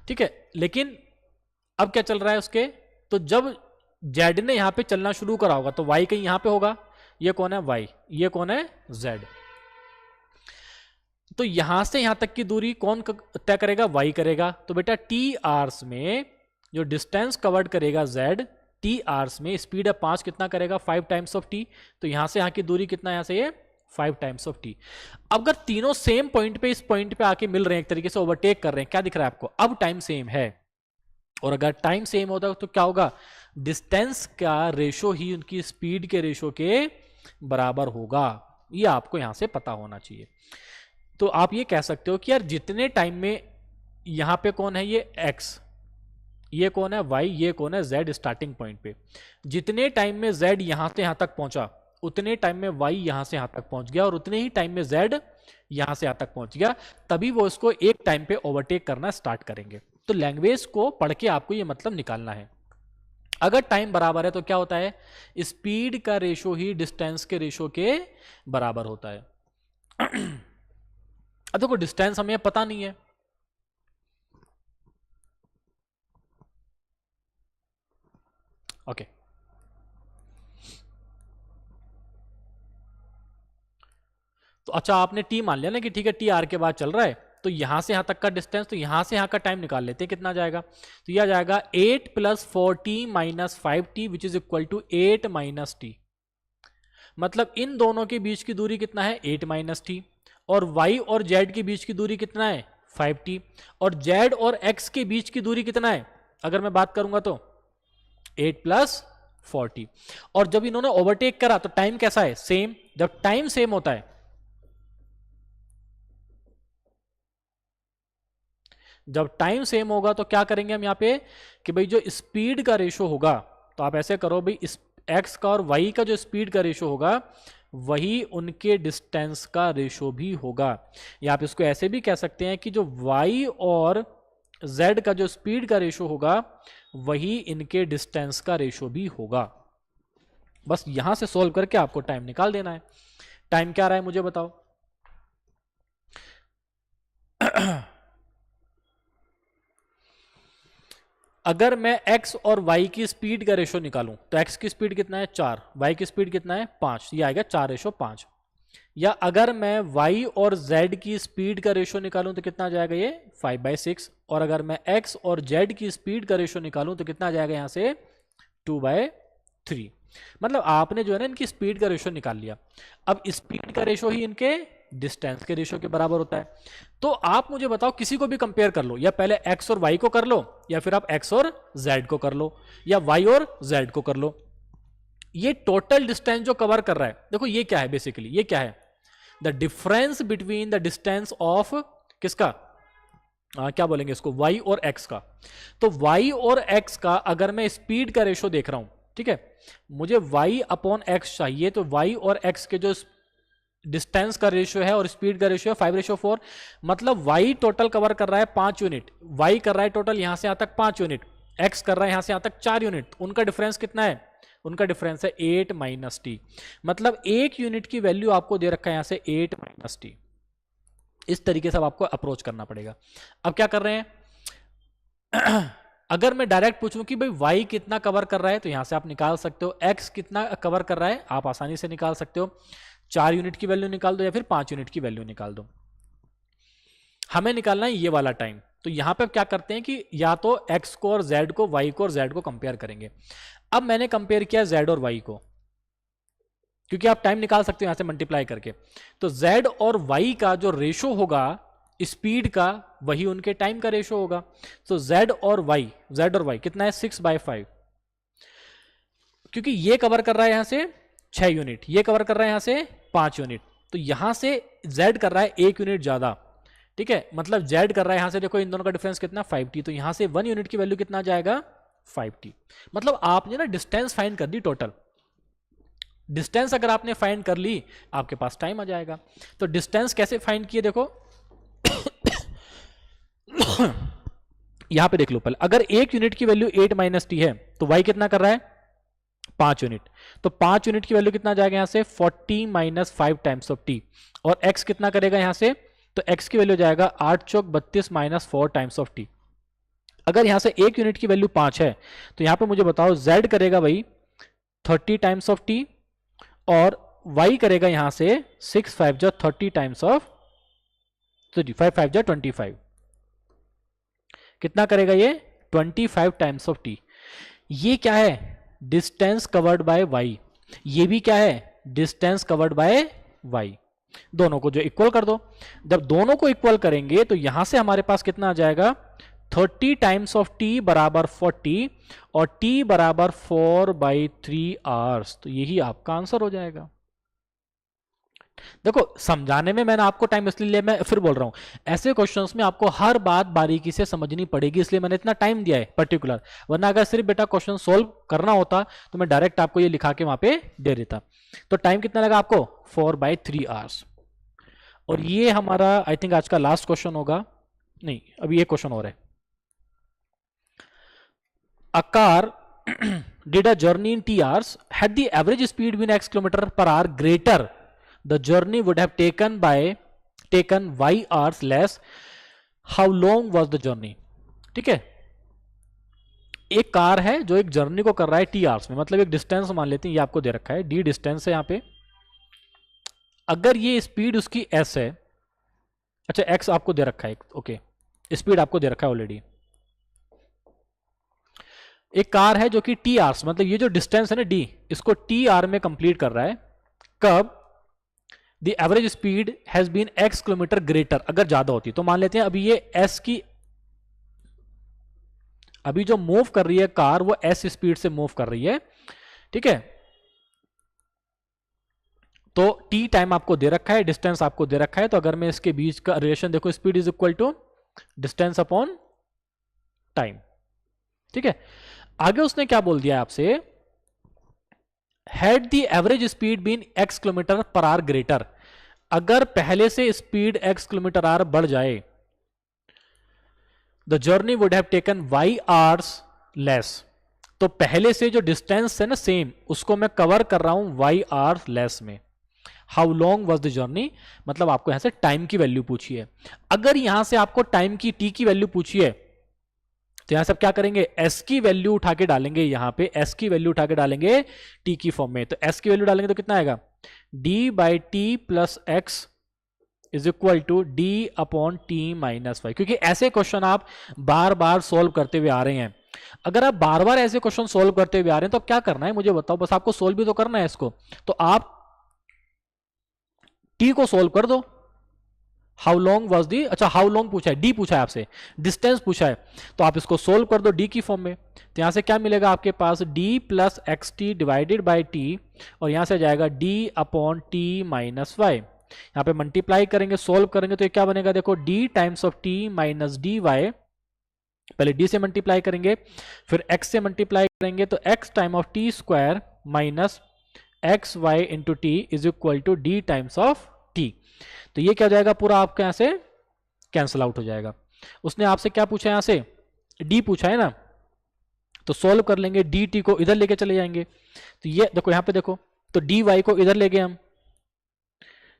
ठीक है। लेकिन अब क्या चल रहा है उसके, तो जब z ने यहां पे चलना शुरू करा होगा तो y कहीं यहां पे होगा, ये कौन है y, ये कौन है z। तो यहां से यहां तक की दूरी कौन तय करेगा, y करेगा। तो बेटा t आवर्स में जो डिस्टेंस कवर्ड करेगा z, t आवर्स में स्पीड है 5, कितना करेगा 5 टाइम्स ऑफ t। तो यहां से यहां की दूरी कितना, यहां से ये 5 टाइम्स ऑफ t। अगर तीनों सेम पॉइंट पे, इस पॉइंट पे आके मिल रहे हैं, एक तरीके से ओवरटेक कर रहे हैं, क्या दिख रहा है आपको, अब टाइम सेम है। और अगर टाइम सेम होता है तो क्या होगा, डिस्टेंस का रेशो ही उनकी स्पीड के रेशो के बराबर होगा। ये आपको यहां से पता होना चाहिए। तो आप ये कह सकते हो कि यार जितने टाइम में, यहां पे कौन है ये x, ये कौन है y, ये कौन है z स्टार्टिंग पॉइंट पे, जितने टाइम में z यहां से यहां तक पहुंचा उतने टाइम में y यहां से यहां तक पहुंच गया, और उतने ही टाइम में z यहां से यहां तक पहुंच गया, तभी वो इसको एक टाइम पे ओवरटेक करना स्टार्ट करेंगे। तो लैंग्वेज को पढ़ के आपको ये मतलब निकालना है। अगर टाइम बराबर है तो क्या होता है, स्पीड का रेशो ही डिस्टेंस के रेशो के बराबर होता है। अब देखो डिस्टेंस हमें पता नहीं है, ओके। तो अच्छा आपने टी मान लिया ना कि ठीक है टी आर के बाद चल रहा है, तो यहां से यहां तक का डिस्टेंस, तो यहां से यहां का टाइम निकाल लेते हैं, कितना जाएगा, तो यह जाएगा 8 plus 4t minus 5t which is equal to 8 minus T. मतलब इन दोनों के बीच की दूरी कितना है 8 माइनस टी, और y और z के बीच की दूरी कितना है 5t, और z और x के बीच की दूरी कितना है, अगर मैं बात करूंगा तो 8 प्लस 4t। और जब इन्होंने ओवरटेक करा तो टाइम कैसा है, सेम। जब टाइम सेम होता है, जब टाइम सेम होगा तो क्या करेंगे हम यहां पे कि भाई जो स्पीड का रेशो होगा, तो आप ऐसे करो भाई, x का और y का जो स्पीड का रेशो होगा वही उनके डिस्टेंस का रेशो भी होगा। या आप इसको ऐसे भी कह सकते हैं कि जो y और z का जो स्पीड का रेशो होगा वही इनके डिस्टेंस का रेशो भी होगा। बस यहां से सोल्व करके आपको टाइम निकाल देना है। टाइम क्या रहा है मुझे बताओ। अगर मैं x और y की स्पीड का रेशो निकालूं तो x की स्पीड कितना है 4, y की स्पीड कितना है 5, ये आएगा 4:5। या अगर मैं y और z की स्पीड का रेशो निकालूं तो कितना आ जाएगा ये 5/6, और अगर मैं x और z की स्पीड का रेशो निकालूं तो कितना आ जाएगा यहां से 2/3। मतलब आपने जो है ना इनकी स्पीड का रेशो निकाल लिया। अब स्पीड का रेशो ही इनके डिस्टेंस के रेशो के बराबर होता है। तो आप मुझे बताओ, किसी को भी कंपेयर कर लो, या पहले x और y को कर लो, या फिर आप x और z को कर लो, या y और z को कर लो। ये टोटल डिस्टेंस जो कवर कर रहा है, देखो ये क्या है बेसिकली, ये क्या है, the difference between the distance of किसका, क्या बोलेंगे इसको, y और x का। तो y और x का अगर मैं स्पीड का रेशो देख रहा हूं, ठीक है, मुझे y अपॉन x चाहिए, तो y और x के जो डिस्टेंस का रेशियो है और स्पीड का रेशियो है 5/4, मतलब y टोटल कवर कर रहा है 5 यूनिट, y कर रहा है टोटल यहां से यहां तक 5 यूनिट, x कर रहा है यहां से यहां तक 4 यूनिट। उनका डिफरेंस कितना है, उनका डिफरेंस है 8 - t, मतलब 1 यूनिट की वैल्यू आपको दे रखा है यहां से 8 - t। इस तरीके से आपको अप्रोच करना पड़ेगा। अब क्या कर रहे हैं अगर मैं डायरेक्ट पूछूं कि भाई y कितना कवर कर रहा है, तो यहां से आप निकाल सकते हो, x कितना कवर कर रहा है आप आसानी से निकाल सकते हो, 4 यूनिट की वैल्यू निकाल दो या फिर 5 यूनिट की वैल्यू निकाल दो। हमें निकालना है ये वाला टाइम, तो यहां पे क्या करते हैं कि या तो x को और z को, y को और z को कंपेयर करेंगे। अब मैंने कंपेयर किया z और y को, क्योंकि आप टाइम निकाल सकते हो यहां से मल्टीप्लाई करके। तो z और y का जो रेशो होगा स्पीड का, वही उनके टाइम का रेशो होगा। तो z और y कितना है 6/5, क्योंकि ये कवर कर रहा है यहां से 6 यूनिट, ये कवर कर रहा है यहां से 5 यूनिट, तो यहां से z कर रहा है 1 यूनिट ज्यादा, ठीक है, मतलब z कर रहा है यहां से, देखो इन दोनों का डिफरेंस कितना 5t, तो यहां से 1 यूनिट की वैल्यू कितना जाएगा 5t। मतलब आपने ना डिस्टेंस फाइंड कर दी टोटल, डिस्टेंस अगर आपने फाइंड कर ली आपके पास टाइम आ जाएगा। तो डिस्टेंस कैसे फाइंड किए देखो यहां पे देख लो पहले, अगर 1 यूनिट की वैल्यू 8 - t है तो y कितना कर रहा है 5 यूनिट, तो 5 यूनिट की वैल्यू कितना जाएगा यहां से 40 - 5 टाइम्स ऑफ t, और x कितना करेगा यहां से, तो x की वैल्यू जाएगा 8 चौक 32 - 4 टाइम्स ऑफ t। अगर यहां से 1 यूनिट की वैल्यू 5 है तो यहां पे मुझे बताओ z करेगा भाई 30 टाइम्स ऑफ t, और y करेगा यहां से 6 5 जा 30 टाइम्स ऑफ 5 5 जा 25, कितना करेगा ये 25 टाइम्स ऑफ t। ये क्या है डिस्टेंस कवर्ड बाय y, ये भी क्या है डिस्टेंस कवर्ड बाय y। दोनों को जो इक्वल कर दो, जब दोनों को इक्वल करेंगे तो यहां से हमारे पास कितना आ जाएगा 30 टाइम्स ऑफ t बराबर 40, और t बराबर 4/3 आवर्स, तो यही आपका आंसर हो जाएगा। देखो समझाने में मैंने आपको टाइम इसलिए लिया, मैं फिर बोल रहा हूं ऐसे क्वेश्चंस में आपको हर बात बारीकी से समझनी पड़ेगी, इसलिए मैंने इतना टाइम दिया है पर्टिकुलर, वरना अगर सिर्फ बेटा क्वेश्चन सोल्व करना होता तो मैं डायरेक्ट आपको ये लिखा के वहां पे दे देता। तो टाइम कितना लगा आपको 4/3 आवर्स। और ये हमारा आई थिंक आज का लास्ट क्वेश्चन होगा, नहीं अभी ये क्वेश्चन और है। A car did a journey in t hours, had the average speed been x km/h greater, the journey would have taken y hours less. How long was the journey? ठीक है, एक कार है जो एक जर्नी को कर रहा है टी आवर्स में, मतलब एक डिस्टेंस मान लेते हैं, ये आपको दे रखा है डी डिस्टेंस है यहाँ पे, अगर ये स्पीड उसकी एस है, अच्छा एक्स आपको दे रखा है, ओके स्पीड आपको दे रखा है ऑलरेडी। एक कार है जो कि टी आवर्स, मतलब ये जो डिस्टेंस है ना डी, इसको टी आर में कंप्लीट कर रहा है, कब the average speed has been X kilometre greater, अगर ज्यादा होती तो मान लेते हैं अभी ये एस की, अभी जो मूव कर रही है कार वो एस स्पीड से मूव कर रही है, ठीक है, तो टी टाइम आपको दे रखा है, डिस्टेंस आपको दे रखा है, तो अगर मैं इसके बीच का रिलेशन देखो, speed is equal to distance upon time, ठीक है। आगे उसने क्या बोल दिया आपसे, had the average speed been x km/h greater, अगर पहले से स्पीड x km/h बढ़ जाए, the journey would have taken y hours less, तो पहले से जो डिस्टेंस है ना सेम, उसको मैं कवर कर रहा हूं y hours लेस में। How long was the journey, मतलब आपको यहां से टाइम की वैल्यू पूछी है। अगर यहां से आपको टाइम की t की वैल्यू पूछी है, तो यहां से आप क्या करेंगे, एस की वैल्यू उठा के डालेंगे, यहां पे एस की वैल्यू उठा के डालेंगे टी की फॉर्म में। तो एस की वैल्यू डालेंगे तो कितना आएगा, D by T plus X is equal to D upon T minus Y. क्योंकि ऐसे क्वेश्चन आप बार बार सोल्व करते हुए आ रहे हैं। अगर आप बार बार ऐसे क्वेश्चन सोल्व करते हुए आ रहे हैं तो क्या करना है मुझे बताओ, बस आपको सोल्व भी तो करना है इसको। तो आप टी को सोल्व कर दो। हाउ लॉन्ग वॉज दी, अच्छा हाउ लॉन्ग पूछा है, डी पूछा है आपसे, डिस्टेंस पूछा है, तो आप इसको सोल्व कर दो डी की फॉर्म में। तो यहां से क्या मिलेगा आपके पास, D plus X T divided by T, और यहां से जाएगा D upon T minus Y. यहां पे मल्टीप्लाई करेंगे, सोल्व करेंगे तो ये क्या बनेगा, देखो D times of T minus D Y. पहले डी से मल्टीप्लाई करेंगे, फिर एक्स से मल्टीप्लाई करेंगे, तो X time of T square minus X Y into T is equal to D times of T. तो ये क्या हो जाएगा, पूरा आपके यहां से कैंसिल आउट हो जाएगा। उसने आपसे क्या पूछा, यहां से डी पूछा है ना, तो सोल्व कर लेंगे, डी टी को इधर लेके चले जाएंगे। तो ये देखो यहां पे देखो, तो डी वाई को इधर ले गए हम,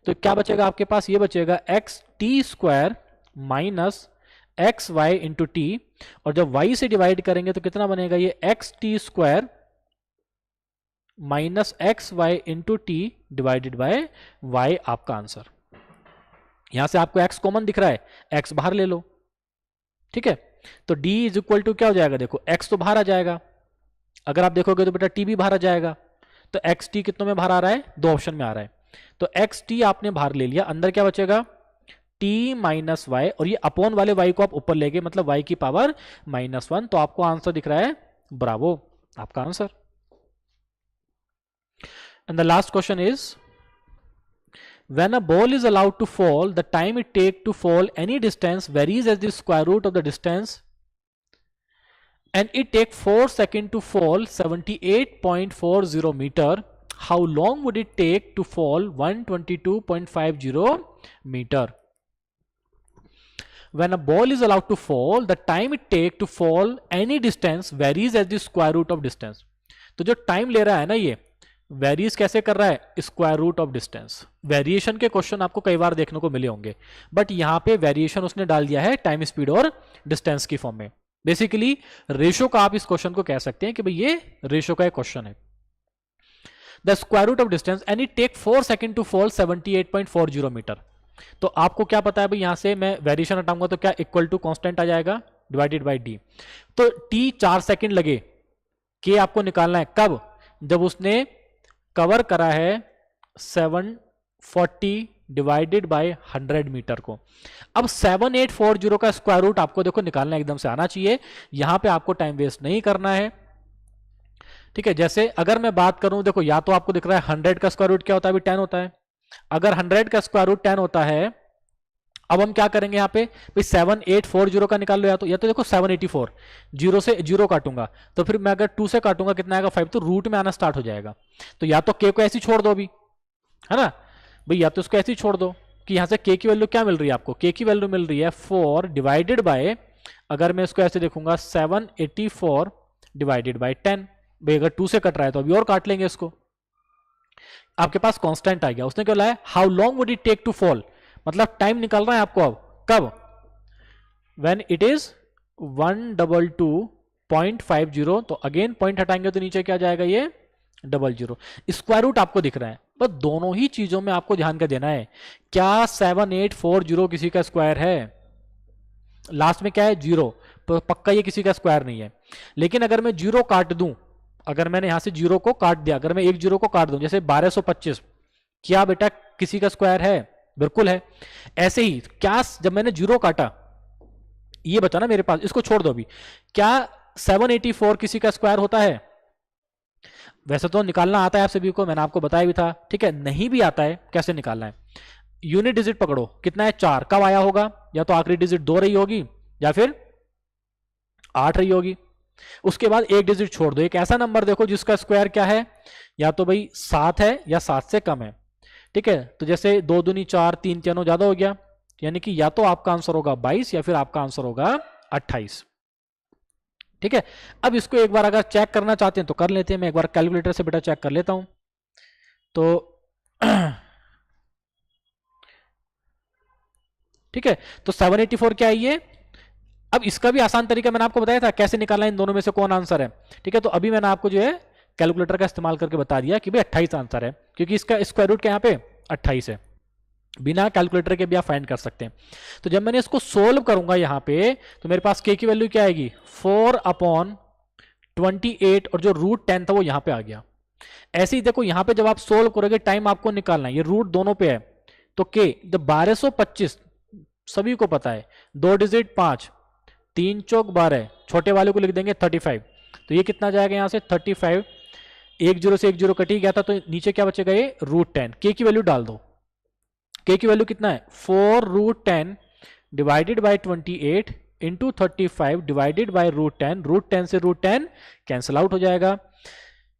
तो क्या बचेगा आपके पास, ये बचेगा X T square minus X Y into T, और जब वाई से डिवाइड करेंगे तो कितना बनेगा, ये X T square minus X Y into T divided by Y, आपका आंसर। यहां से आपको x कॉमन दिख रहा है, x बाहर ले लो, ठीक है। तो d इज इक्वल टू क्या हो जाएगा, देखो x तो बाहर आ जाएगा, अगर आप देखोगे तो बेटा t भी बाहर आ जाएगा। तो x t कितनों में बाहर आ रहा है, दो ऑप्शन में आ रहा है। तो x t आपने बाहर ले लिया, अंदर क्या बचेगा t माइनस वाई, और ये अपॉन वाले y को आप ऊपर ले गए, मतलब y की पावर -1। तो आपको आंसर दिख रहा है, ब्रावो, आपका answer. And the last question is, when a ball is allowed to fall, the time it takes to fall any distance varies as the square root of the distance, and it takes 4 seconds to fall 78.40 meter. How long would it take to fall 122.50 meter? When a ball is allowed to fall, the time it takes to fall any distance varies as the square root of distance. तो जो टाइम ले रहा है ना, ये वेरीज कैसे कर रहा है, square root of distance. Variation के क्वेश्चन आपको कई बार देखने को मिले होंगे, बट यहां पे वेरिएशन उसने डाल दिया है टाइम स्पीड और डिस्टेंस की फॉर्म में। बेसिकली रेशो का आप इस क्वेश्चन को कह सकते हैं कि भाई ये रेशो का एक क्वेश्चन है। The square root of distance and it take 4 second to fall 78.40 metre. तो आपको क्या पता है भाई, यहां से मैं वेरिएशन हटाऊंगा तो क्या इक्वल टू कांस्टेंट आ जाएगा डिवाइडेड बाई डी। तो टी 4 सेकंड लगे, के आपको निकालना है कब, जब उसने कवर करा है 740 डिवाइडेड बाय 100 मीटर को। अब 7840 का स्क्वायर रूट आपको देखो निकालना एकदम से आना चाहिए, यहां पे आपको टाइम वेस्ट नहीं करना है, ठीक है। जैसे अगर मैं बात करूं, देखो या तो आपको दिख रहा है 100 का स्क्वायर रूट क्या होता है, 10 होता है। अगर 100 का स्क्वायर रूट 10 होता है, अब हम क्या करेंगे यहाँ पे भाई 7840 का निकाल लो, या तो देखो 784, जीरो से जीरो काटूंगा तो फिर मैं अगर 2 से काटूंगा कितना आएगा 5, तो रूट में आना स्टार्ट हो जाएगा। तो या तो के को ऐसी छोड़ दो अभी, है ना भाई, या तो उसको ऐसी छोड़ दो कि यहां से के की वैल्यू क्या मिल रही है आपको, के की वैल्यू मिल रही है 4 डिवाइडेड बाय, अगर मैं इसको ऐसे देखूंगा 784 डिवाइडेड बाय 10। भाई अगर 2 से कट रहा है तो अभी और काट लेंगे इसको, आपके पास कांस्टेंट आ गया। उसने क्या बोला है, how long would it take to fall, मतलब टाइम निकाल रहा है आपको अब कब, व्हेन इट इज 122.50। तो अगेन पॉइंट हटाएंगे तो नीचे क्या जाएगा, ये 00। स्क्वायर रूट आपको दिख रहा है, बस दोनों ही चीजों में आपको ध्यान का देना है। क्या 7840 किसी का स्क्वायर है, लास्ट में क्या है 0, तो पक्का ये किसी का स्क्वायर नहीं है। लेकिन अगर मैं 0 काट दूं, अगर मैंने यहां से 0 को काट दिया, अगर मैं एक 0 को काट दूं, जैसे 1225, क्या बेटा किसी का स्क्वायर है, बिल्कुल है। ऐसे ही क्या जब मैंने 0 काटा, ये बचा ना मेरे पास, इसको छोड़ दो अभी, क्या 784 किसी का स्क्वायर होता है, वैसे तो निकालना आता है आप सभी को, मैंने आपको बताया भी था, ठीक है। नहीं भी आता है, कैसे निकालना है, यूनिट डिजिट पकड़ो, कितना है 4, कब आया होगा, या तो आखिरी डिजिट 2 रही होगी या फिर 8 रही होगी। उसके बाद एक डिजिट छोड़ दो, एक ऐसा नंबर देखो जिसका स्क्वायर क्या है, या तो भाई 7 है या 7 से कम है, ठीक है। तो जैसे 2 दूनी 4, 3 तीनों ज्यादा हो गया, यानी कि या तो आपका आंसर होगा 22 या फिर आपका आंसर होगा 28, ठीक है। अब इसको एक बार अगर चेक करना चाहते हैं तो कर लेते हैं, मैं एक बार कैलकुलेटर से बेटा चेक कर लेता हूं। तो ठीक है, तो 784 क्या है ये, अब इसका भी आसान तरीका मैंने आपको बताया था कैसे निकालना इन दोनों में से कौन आंसर है, ठीक है। तो अभी मैंने आपको जो है कैलकुलेटर का इस्तेमाल करके बता दिया कि भाई 28 आंसर है, क्योंकि इसका स्क्वायर रूट क्या यहाँ पे 28 है। बिना कैलकुलेटर के भी आप फाइंड कर सकते हैं। तो जब मैंने इसको सोल्व करूंगा यहाँ पे, तो मेरे पास k की वैल्यू क्या आएगी 4/28, और जो रूट 10 था वो यहाँ पे आ गया। ऐसे ही देखो यहाँ पे जब आप सोल्व करोगे टाइम आपको निकालना है, ये रूट दोनों पे है, तो k जब 1225 सभी को पता है, 2 डिजिट 5, 3 चौक 12, छोटे वाले को लिख देंगे 35, तो ये कितना जाएगा यहाँ से 35, 1 0 से 1 0 कट ही गया था, तो नीचे क्या बचेगा ये रूट 10। k की वैल्यू डाल दो, k की वैल्यू कितना है 4√10 divided by 28 into 35 divided by root 10 से रूट 10 कैंसिल आउट हो जाएगा।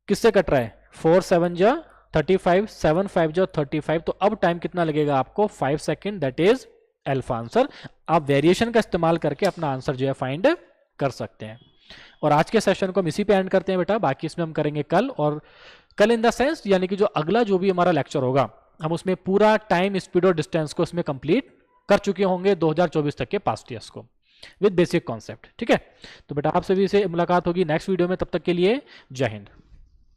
किससे कट रहा है 4 7 जा 35, 7 5 जा 35, तो अब टाइम कितना लगेगा आपको 5 second, that is alpha answer. आप वेरिएशन का इस्तेमाल करके अपना आंसर जो है फाइंड कर सकते हैं। और आज के सेशन को हम इसी पे एंड करते हैं बेटा, बाकी इसमें हम करेंगे कल, और कल इन द सेंस यानी कि जो अगला जो भी हमारा लेक्चर होगा हम उसमें पूरा टाइम, स्पीड और डिस्टेंस को इसमें कंप्लीट कर चुके होंगे 2024 तक के पास्ट ईयर्स को विद बेसिक कॉन्सेप्ट, ठीक है। तो बेटा आपसे भी से मुलाकात होगी नेक्स्ट वीडियो में, तब तक के लिए जय हिंद।